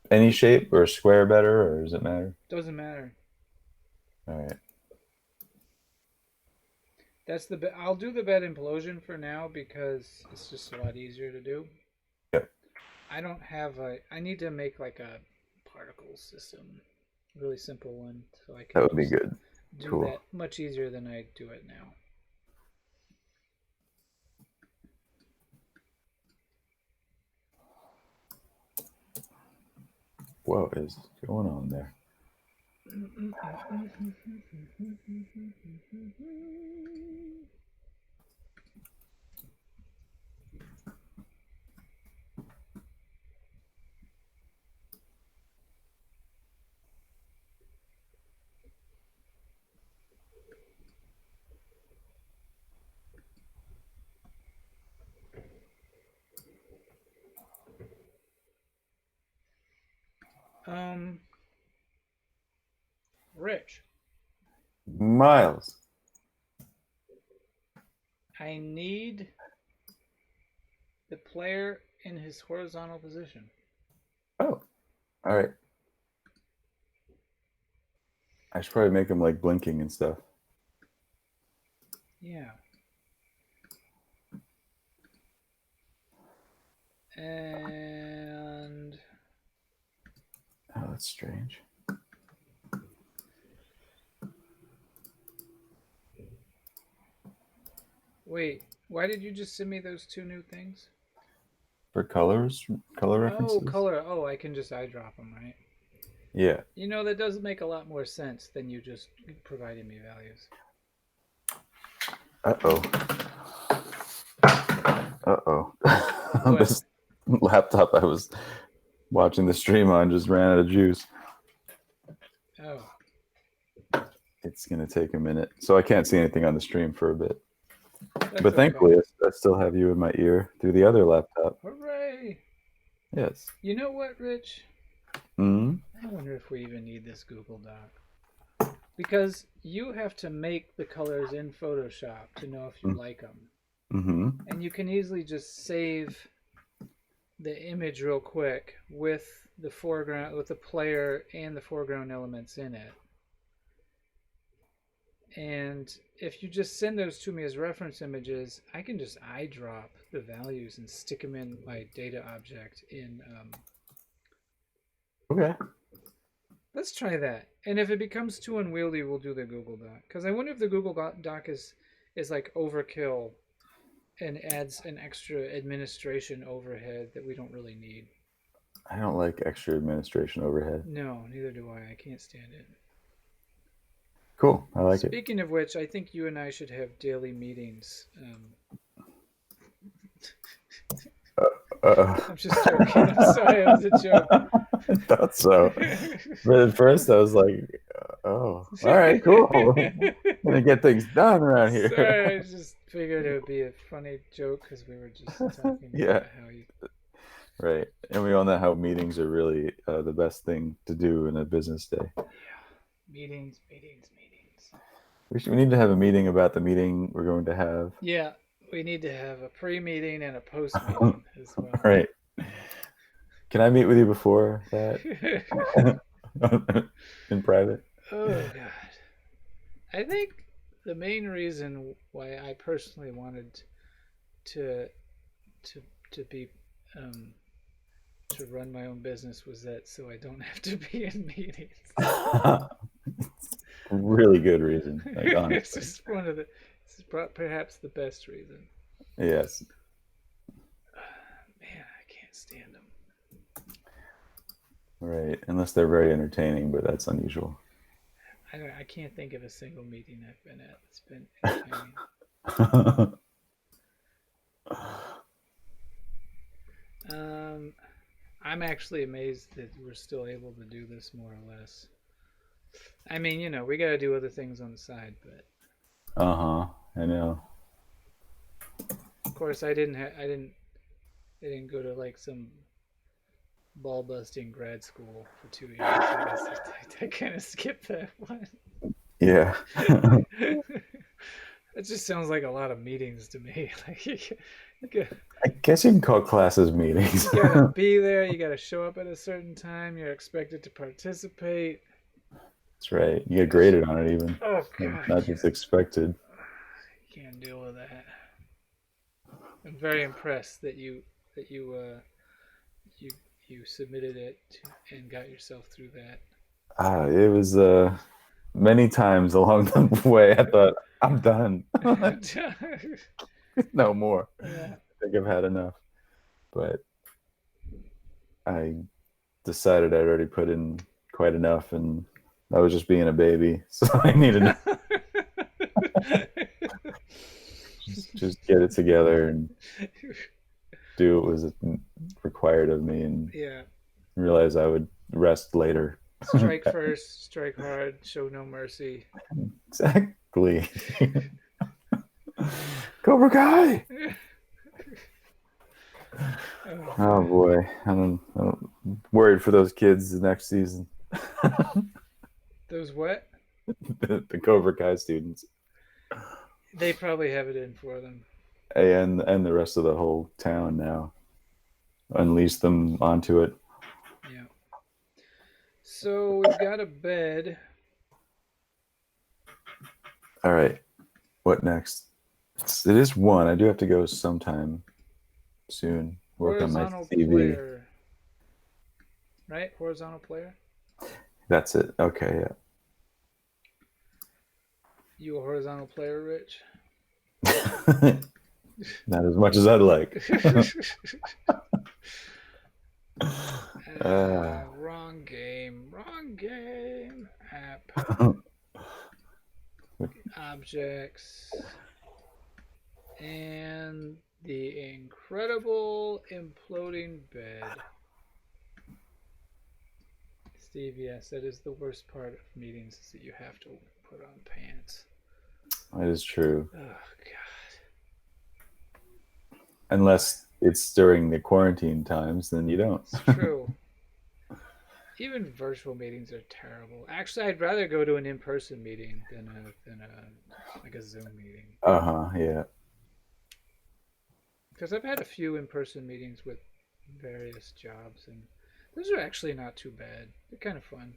any shape or square better, or does it matter? Doesn't matter. All right. That's the bed. I'll do the bed implosion for now because it's just a lot easier to do. Yep. I don't have a. I need to make like a particle system, really simple one, so I can. That would be good. Do Cool. that much easier than I do it now. What is going on there? Rich, Miles. I need the player in his horizontal position. Oh, all right. I should probably make him like blinking and stuff. Yeah. And Oh, that's strange. wait, why did you just send me those two new things? For color references? Oh, color. Oh, I can just eyedrop them, right? Yeah. You know, that does make a lot more sense than you just providing me values. This laptop I was watching the stream on just ran out of juice. Oh. It's going to take a minute. So I can't see anything on the stream for a bit. That's but thankfully, I still have you in my ear through the other laptop. Hooray! Yes. You know what, Rich? Mm-hmm. I wonder if we even need this Google Doc. Because you have to make the colors in Photoshop to know if you like them. Mm-hmm. And you can easily just save the image real quick with the foreground, with the player and the foreground elements in it. And if you just send those to me as reference images, I can just eyedrop the values and stick them in my data object in. Okay. Let's try that. And if it becomes too unwieldy, we'll do the Google Doc. Because I wonder if the Google Doc is like overkill and adds an extra administration overhead that we don't really need. I don't like extra administration overhead. No, neither do I. I can't stand it. Cool. I like Speaking of which, I think you and I should have daily meetings. I'm just joking. I'm sorry, it was a joke. I thought so. But at first I was like, oh, all right, cool. I'm going to get things done around here. Sorry, I just figured it would be a funny joke because we were just talking about how you... Right. And we all know how meetings are really the best thing to do in a business day. Yeah. Meetings. We need to have a meeting about the meeting we're going to have. Yeah, we need to have a pre-meeting and a post-meeting as well. Right. Can I meet with you before that? In private? Oh, God. I think the main reason why I personally wanted to to to be to run my own business was that so I don't have to be in meetings. Really good reason. Like, It's honestly. just one of the. This is perhaps the best reason. Yes. Man, I can't stand them. Right. Unless they're very entertaining, but that's unusual. I can't think of a single meeting I've been at that's been entertaining. I'm actually amazed that we're still able to do this more or less. I mean, we got to do other things on the side, but I know. of course, I didn't go to like some ball busting grad school for 2 years. I guess I kind of skipped that one. Yeah. It just sounds like a lot of meetings to me. Like you I guess you can call classes meetings. gotta be there. You gotta show up at a certain time. You're expected to participate. That's right. You get graded on it even. Oh God, Not just expected. I can't deal with that. I'm very impressed that you you you submitted it and got yourself through that. It was many times along the way I thought, I'm done. No more. Yeah. I think I've had enough. But I decided I'd already put in quite enough and I was just being a baby. So I needed to just get it together and do what was required of me and Yeah. realize I would rest later. Strike first, strike hard, show no mercy. Exactly. Cobra Kai. Oh boy, I'm worried for those kids the next season. Those what? The Cobra Kai students. They probably have it in for them. And the rest of the whole town now. Unleash them onto it. Yeah. So we've got a bed. All right. What next? It is 1. I do have to go sometime soon. Work on my Horizontal CV. player. Right? Horizontal player? That's it. Okay, yeah. You a horizontal player, Rich? Not as much as I'd like. Wrong game. Wrong game. App. Objects. And the incredible imploding bed. Steve, yes, that is the worst part of meetings is that you have to put on pants. That is true. Oh, God. Unless it's during the quarantine times, then you don't. It's true. Even virtual meetings are terrible. Actually, I'd rather go to an in-person meeting than a Zoom meeting. Yeah. Because I've had a few in-person meetings with various jobs, and those are actually not too bad. They're kind of fun.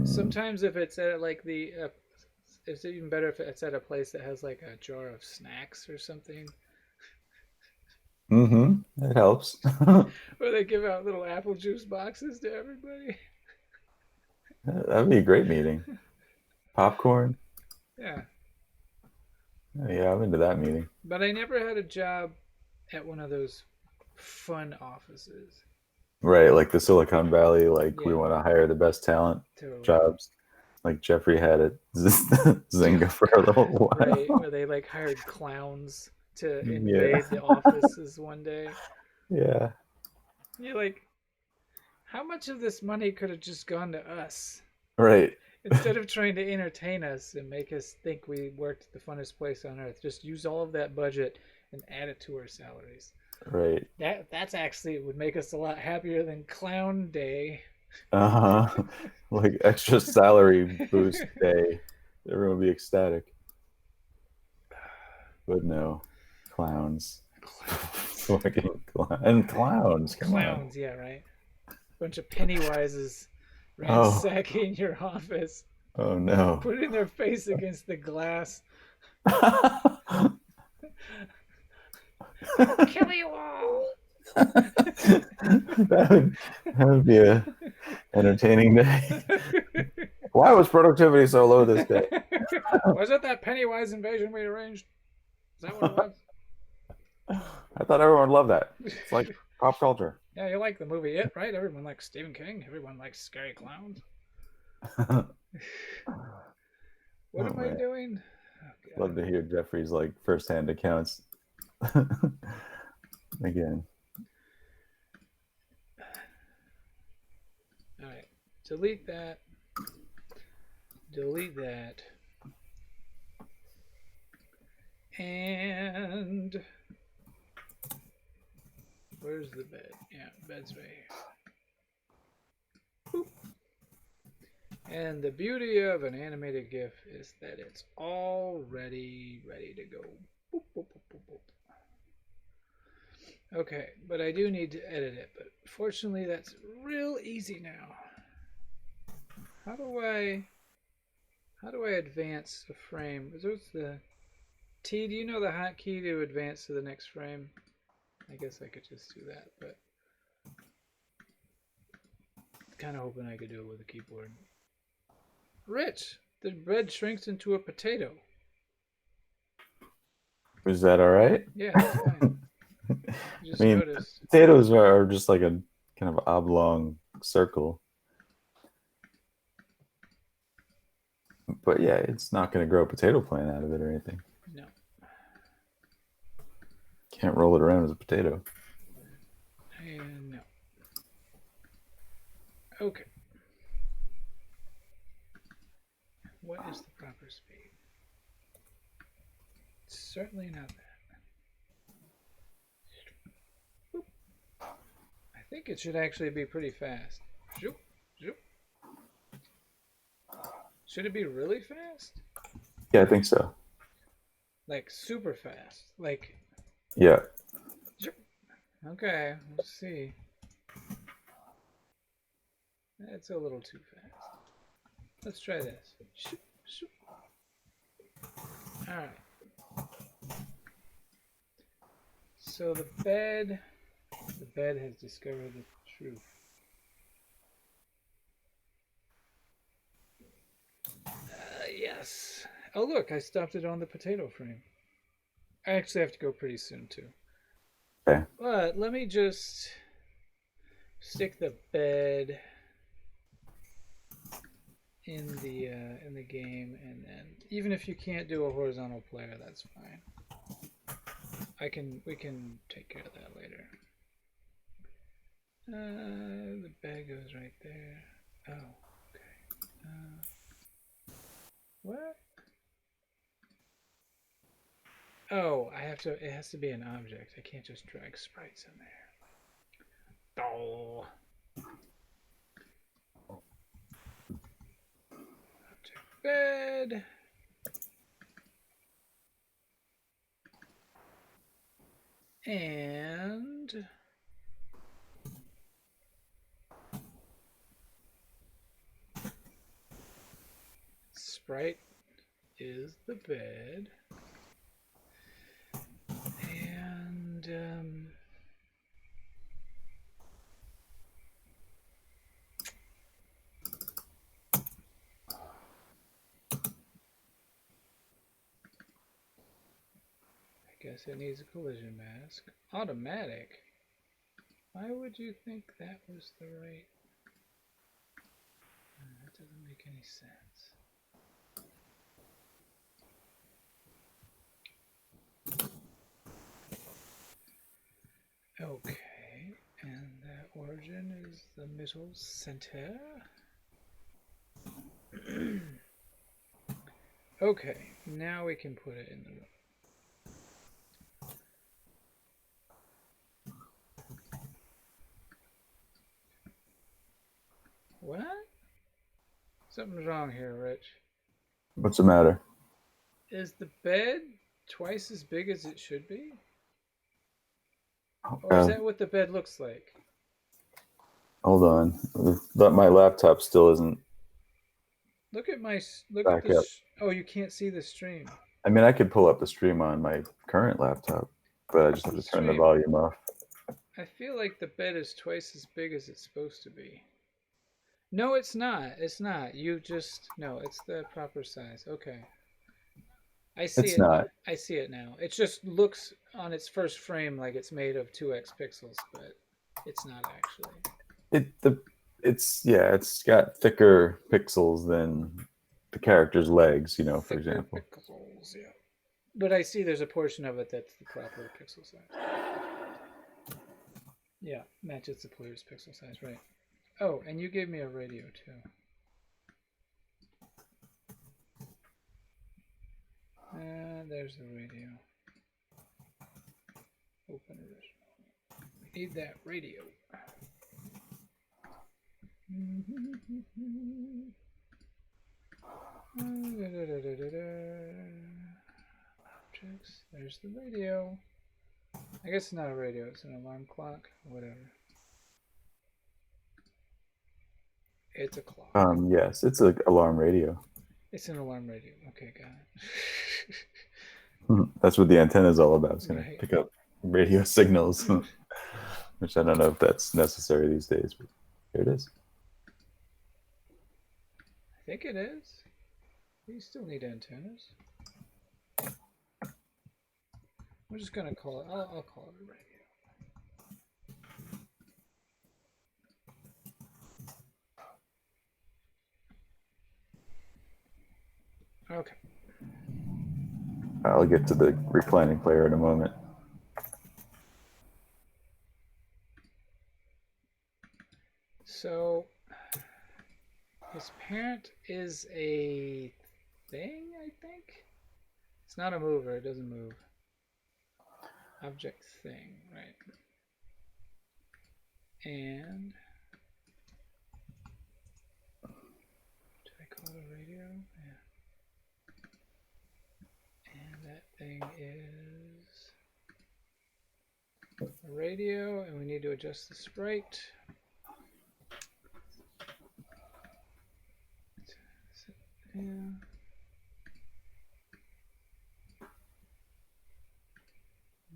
Sometimes if it's at like it's even better if it's at a place that has like a jar of snacks or something. It helps. Or they give out little apple juice boxes to everybody. That'd be a great meeting. Popcorn. Yeah. Yeah, I'm into that meeting. But I never had a job at one of those fun offices. Right, like the Silicon Valley, like we Yeah. want to hire the best talent Totally. jobs. Like Jeffrey had at Zynga for a little while. Right, where they like hired clowns to invade the offices one day. Yeah. You're like, how much of this money could have just gone to us? Right. Instead of trying to entertain us and make us think we worked at the funnest place on earth, just use all of that budget and add it to our salaries. Right. That's actually would make us a lot happier than Clown Day. Like extra salary boost day. Everyone would be ecstatic. But no. Clowns. Fucking clowns. Come Clowns, on. yeah, right. Bunch of Pennywises ransacking your office. Oh no. putting their face against the glass. I'll kill you all. that would be a entertaining day. Why was productivity so low this day? Was it that Pennywise invasion we arranged? Is that what it was? I thought everyone loved that. It's like pop culture. Yeah, you like the movie It, right? Everyone likes Stephen King. Everyone likes scary clowns. What am I man. doing? Oh, Love to hear Jeffrey's like firsthand accounts. Again. All right, delete that. Delete that. And where's the bed? Yeah, bed's right here. Boop. And the beauty of an animated GIF is that it's already ready to go. Boop, boop, boop, boop, boop. Okay, but I do need to edit it. But fortunately, that's real easy now. How do I advance a frame? What's the T? Do you know the hotkey to advance to the next frame? I guess I could just do that, but kind of hoping I could do it with a keyboard. Rich, the bread shrinks into a potato. Is that all right? Yeah, that's fine. Just I mean, noticed. potatoes are just like a kind of oblong circle. But yeah, it's not going to grow a potato plant out of it or anything. No. Can't roll it around as a potato. And no. Okay. What is the proper speed? It's certainly not that. Boop. I think it should actually be pretty fast. Zoop, zoop. Should it be really fast? Yeah, I think so. Like super fast? Like, Yeah. zoop. Okay, let's see. That's a little too fast. Let's try this. Shoop, shoop. All right. So the bed has discovered the truth. Yes. Oh look, I stopped it on the potato frame. I actually have to go pretty soon too. Okay. But let me just stick the bed in the game, and then even if you can't do a horizontal player, that's fine. We can take care of that later. The bed goes right there. Oh, okay. What? Oh, it has to be an object. I can't just drag sprites in there. Oh. Object bed. And sprite is the bed. And I guess it needs a collision mask. Automatic? Why would you think that was the right? That doesn't make any sense. Okay, and that origin is the middle center. Okay, now we can put it in the room. What? Something's wrong here, Rich. What's the matter? Is the bed twice as big as it should be? Or is that what the bed looks like? Hold on. But my laptop still isn't Look at my look at back up. this. Oh, you can't see the stream. I mean, I could pull up the stream on my current laptop, but I just have to turn the Stream. volume off. I feel like the bed is twice as big as it's supposed to be. No, it's not. It's not. You just no. It's the proper size. Okay. I see It's it. not. I see it now. It just looks on its first frame like it's made of 2x pixels, but it's not actually. It's got thicker pixels than the character's legs, for Thicker example. pixels, yeah. But I see there's a portion of it that's the proper pixel size. Yeah, matches the player's pixel size, right. Oh, and you gave me a radio too. There's the radio. Open it. We need that radio. Objects. There's the radio. I guess it's not a radio, it's an alarm clock, or whatever. It's a clock. Yes, it's an alarm radio. It's an alarm radio. Okay, got it. That's what the antenna is all about. It's going Right. to pick up radio signals, which I don't know if that's necessary these days, but here it is. I think it is. You still need antennas. I'm just gonna call it. I'll call it a radio. Okay. I'll get to the reclining player in a moment. So his parent is a thing, I think. It's not a mover. It doesn't move. Object thing, right? And did I call it a radio? Yeah. And that thing is a radio, and we need to adjust the sprite. Yeah. In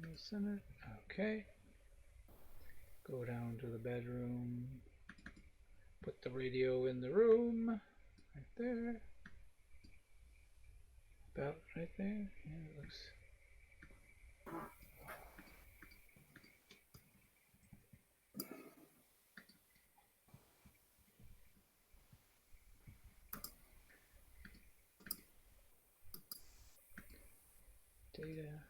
the center. Okay. Go down to the bedroom. Put the radio in the room. Right there. About right there. Yeah, it looks. Data.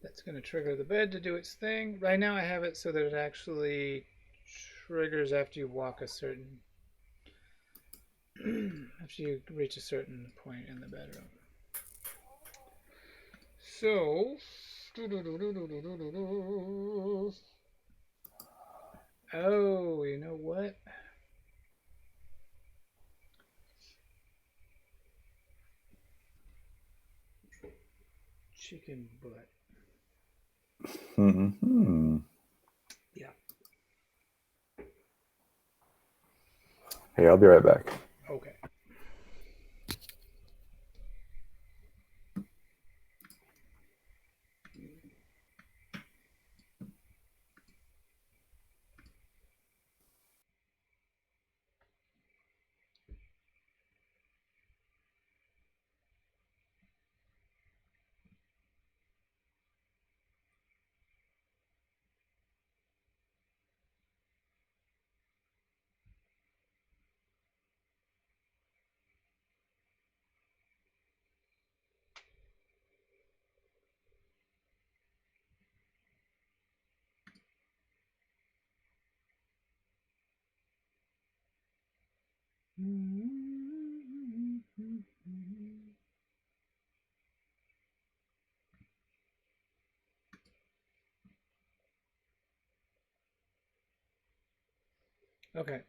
That's going to trigger the bed to do its thing. Right now I have it so that it actually triggers after you walk a certain after you reach a certain point in the bedroom. So oh, you know what? Chicken butt. Mm-hmm. Yeah. Hey, I'll be right back. Okay. Okay.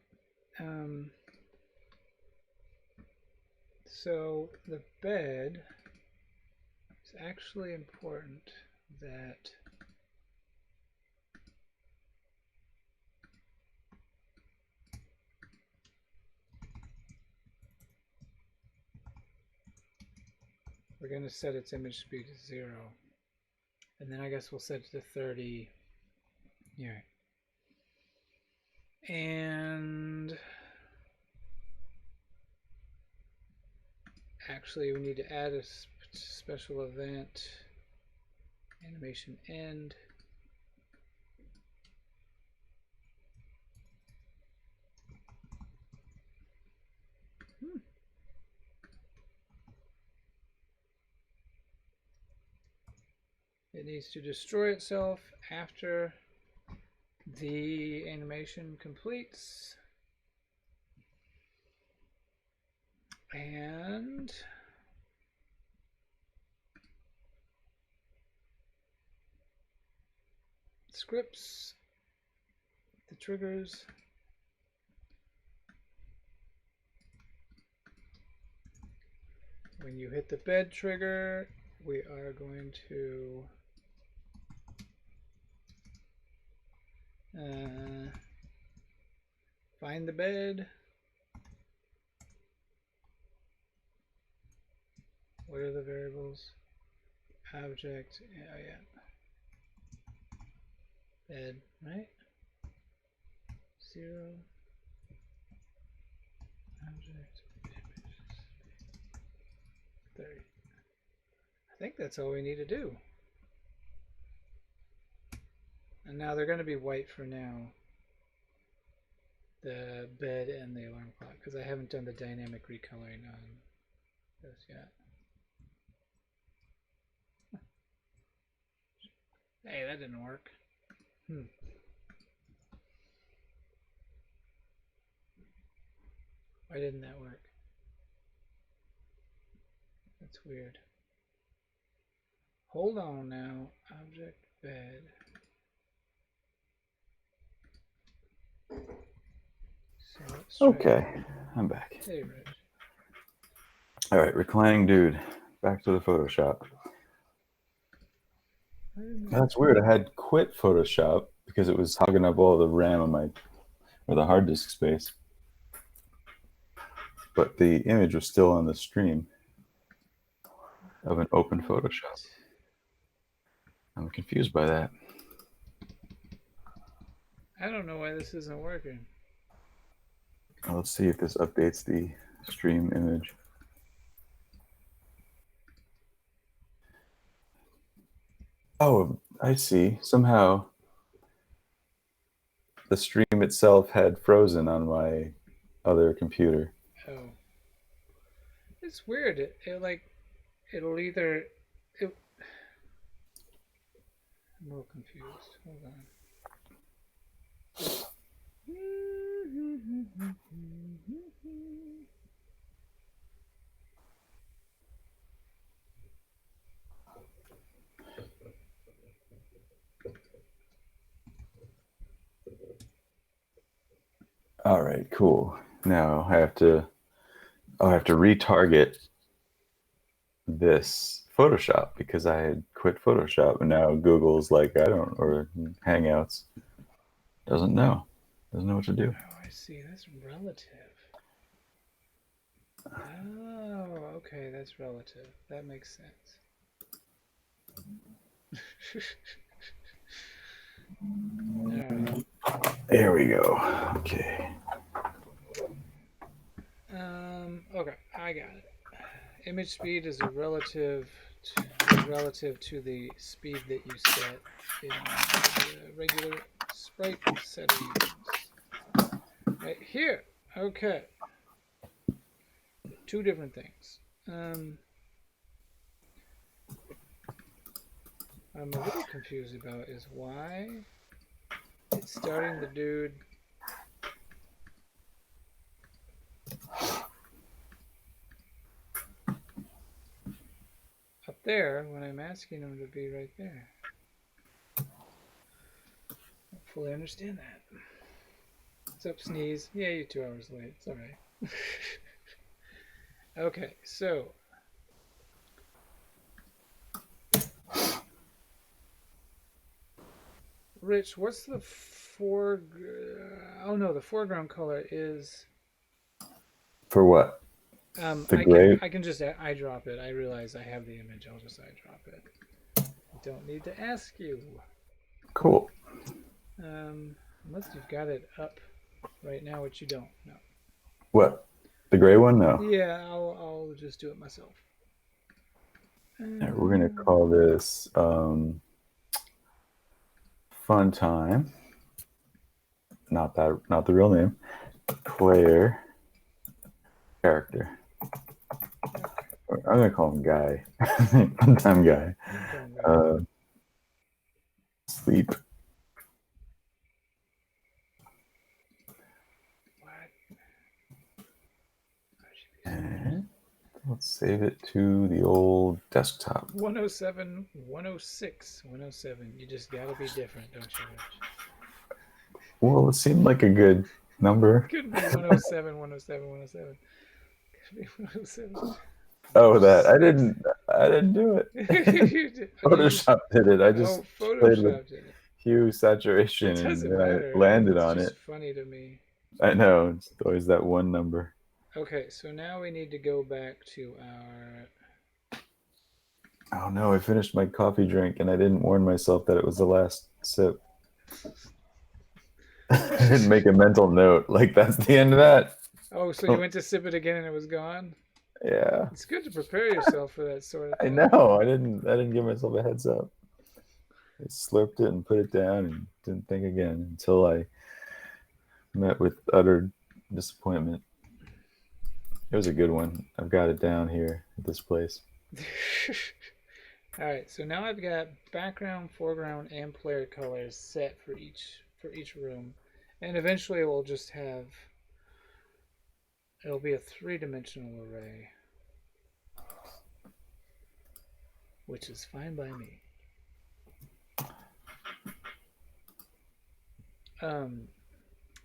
So the bed is actually important that we're going to set its image speed to 0. And then I guess we'll set it to 30 here. And actually we need to add a special event, animation end. It needs to destroy itself after the animation completes. And scripts, the triggers. When you hit the bed trigger, we are going to find the bed. What are the variables? Object, oh yeah. Bed, right? 0. Object, image, 30. I think that's all we need to do. And now they're going to be white for now. The bed and the alarm clock, because I haven't done the dynamic recoloring on this yet. Hey, that didn't work. Why didn't that work? That's weird. Hold on now. Object bed. So let's try. Okay, I'm back. Hey, Rich. All right, reclining dude. Back to the Photoshop. That's weird. I had quit Photoshop because it was hogging up all the RAM on my, or the hard disk space. But the image was still on the stream of an open Photoshop. I'm confused by that. I don't know why this isn't working. Well, let's see if this updates the stream image. Oh, I see. Somehow the stream itself had frozen on my other computer. Oh. It's weird. It'll either... I'm a little confused. Hold on. All right, cool. Now I'll have to retarget this Photoshop because I had quit Photoshop, and now Google's like, I don't, or Hangouts doesn't know what to do. Oh, I see. That's relative. Oh, okay. That's relative. That makes sense. All right. There we go. Okay. Okay, I got it. Image speed is a relative to the speed that you set in the regular sprite settings. Right here. Okay. Two different things. I'm a little confused about is why it's starting the dude up there when I'm asking him to be right there. I don't fully understand that. What's up, Sneeze? Yeah, you're 2 hours late. It's all right. Okay, so Rich, what's the oh no, the foreground color is For what? The I can gray? just eyedrop it. I realize I have the image. I'll just eyedrop it. I don't need to ask you. Cool. Unless you've got it up right now, which you don't. No. What? The gray one? No. Yeah, I'll just do it myself. Right, we're gonna call this Fun Time. Not the real name. Player character. I'm gonna call him Guy. Fun Time Guy. Sleep. And let's save it to the old desktop. 107, 106, 107. You just gotta be different, don't you, Rich? Well, it seemed like a good number. Could be 107, 107, 107. Could be 107. Oh, that I didn't do it. Photoshop did it. I just played with hue, saturation, and I landed on it. It's funny to me. I know, it's always that one number. Okay, so now we need to go back to our... Oh no, I finished my coffee drink and I didn't warn myself that it was the last sip. I didn't make a mental note. Like, that's the end of that. Oh, so you went to sip it again and it was gone? Yeah. It's good to prepare yourself for that sort of thing. I know. I didn't give myself a heads up. I slurped it and put it down and didn't think again until I met with utter disappointment. It was a good one. I've got it down here at this place. All right, so now I've got background, foreground, and player colors set for each room, and eventually we'll just have it'll be a three-dimensional array, which is fine by me.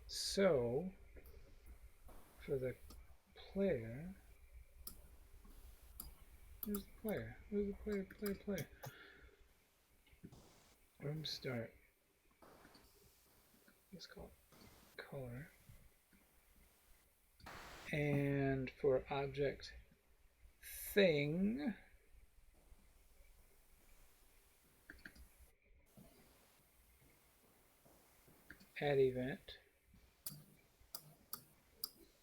So for the player. Where's the player? Where's the player? Room start. Let's call it color. And for object thing, add event,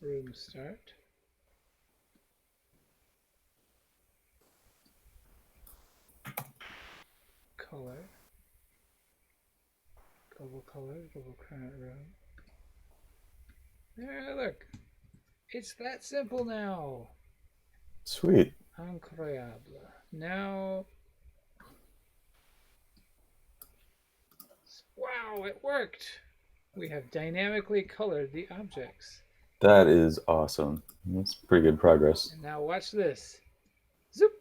room start. Color, global current room. There, look, it's that simple now. Sweet. Incroyable. Now, wow, it worked. We have dynamically colored the objects. That is awesome. That's pretty good progress. And now watch this. Zoop.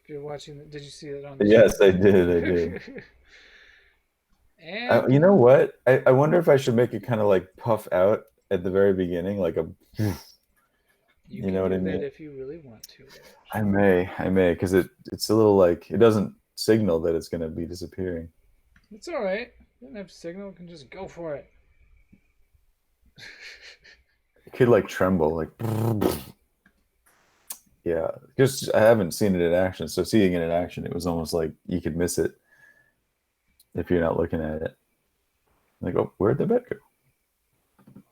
If you're watching, did you see it on the Yes, I did. And you know what? I wonder if I should make it kind of like puff out at the very beginning, like a. You know what I mean? If you really want to. I may, because it's a little like it doesn't signal that it's going to be disappearing. It's all right. It doesn't have signal. It can just go for it. It could like tremble, like. Yeah, just I haven't seen it in action. So seeing it in action, it was almost like you could miss it if you're not looking at it. Like, oh, where'd the bed go?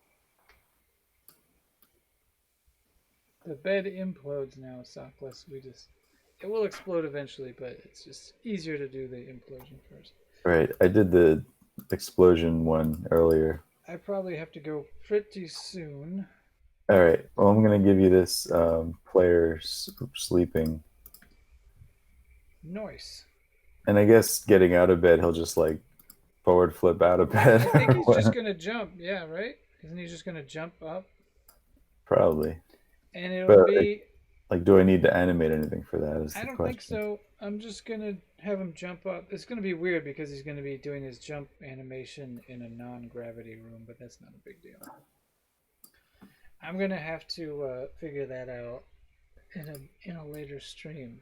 The bed implodes now, Sockless. It will explode eventually, but it's just easier to do the implosion first. Right, I did the explosion one earlier. I probably have to go pretty soon. All right. Well, I'm going to give you this player sleeping. Nice. And I guess getting out of bed, he'll just like forward flip out of bed. I think he's just going to jump. Yeah, right? Isn't he just going to jump up? Probably. And it'll be Like, do I need to animate anything for that? Is I the don't think question. so. I'm just gonna have him jump up. It's gonna be weird because he's gonna be doing his jump animation in a non-gravity room, but that's not a big deal. I'm gonna have to figure that out in a later stream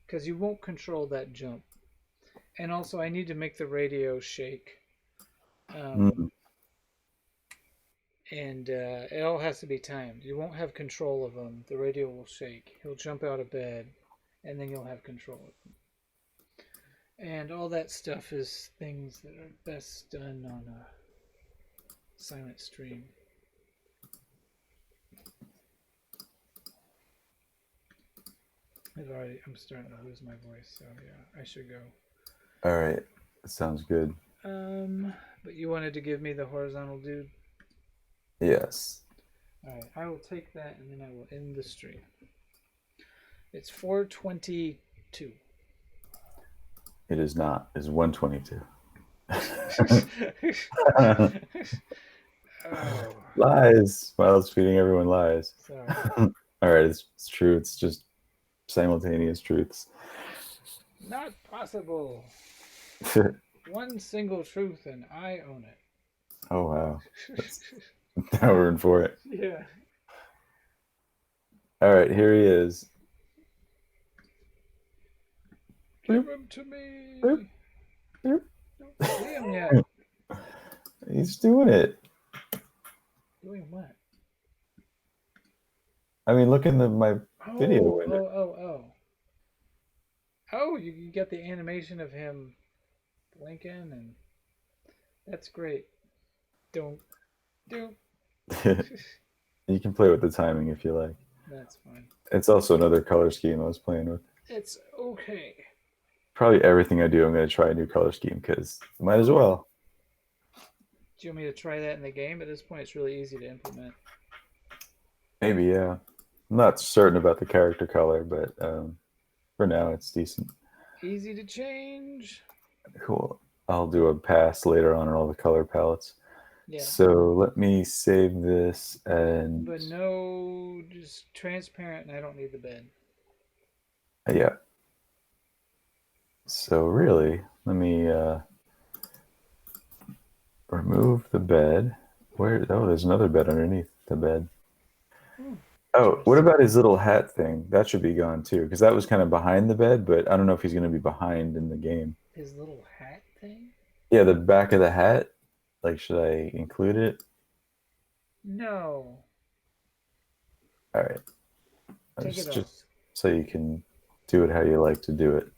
because you won't control that jump. And also, I need to make the radio shake. Um, Mm, and it all has to be timed. You won't have control of him. The radio will shake. He'll jump out of bed, and then you'll have control of him. And all that stuff is things that are best done on a silent stream. I'm starting to lose my voice, so yeah, I should go. all right. Sounds good. But you wanted to give me the horizontal dude? Yes. All right, I will take that, and then I will end the stream. It's 4:22. It is not. It's 122. Oh, Lies. Miles feeding everyone lies. sorry. All right, it's true. It's just simultaneous truths. Not possible. One single truth, and I own it. Oh wow. Now we're in for it. Yeah. All right, here he is. Give him to me. Boop. Boop. Don't see him yet. He's doing it. Doing what? I mean, look in my video window. Oh. Oh, you get the animation of him blinking, and that's great. Don't. You can play with the timing if you like. That's fine. It's also another color scheme I was playing with. It's okay. Probably everything I do, I'm going to try a new color scheme because might as well. Do you want me to try that in the game? At this point, it's really easy to implement. Maybe, yeah. I'm not certain about the character color, but for now, it's decent. Easy to change. Cool. I'll do a pass later on all the color palettes. Yeah. So let me save this and... But no, just transparent, and I don't need the bed. Yeah. So really, let me remove the bed. Where? Oh, there's another bed underneath the bed. Oh, what about his little hat thing? That should be gone too, because that was kind of behind the bed, but I don't know if he's going to be behind in the game. His little hat thing? Yeah, the back of the hat. Like, should I include it? No. All right. Take it off. Just so you can do it how you like to do it.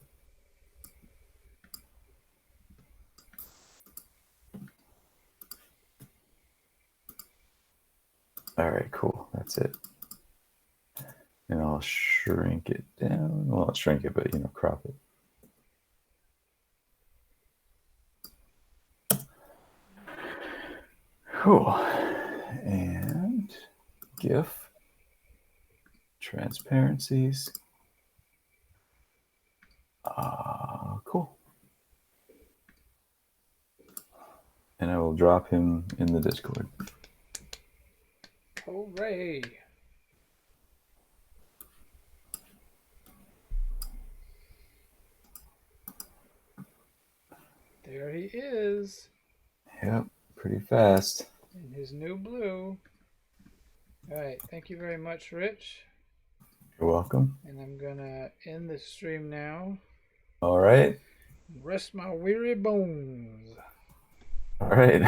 All right, cool. That's it. And I'll shrink it down. Well, not shrink it, but, crop it. Cool. And GIF. Transparencies. Cool. And I will drop him in the Discord. Hooray. There he is. Yep, pretty fast. In his new blue. All right, thank you very much, Rich. You're welcome. And I'm gonna end the stream now. All right. Rest my weary bones. All right.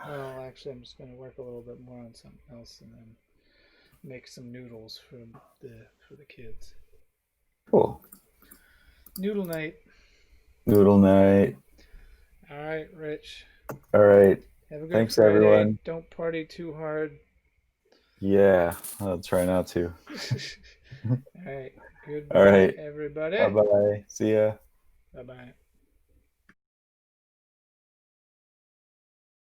Well, actually, I'm just gonna work a little bit more on something else, and then make some noodles for the kids. Cool. Noodle night. Noodle night. All right, Rich. All right. Have a good Thanks, Friday. everyone. Don't party too hard. Yeah, I'll try not to. All right. Goodbye, All right. everybody. Bye-bye. See ya. Bye-bye.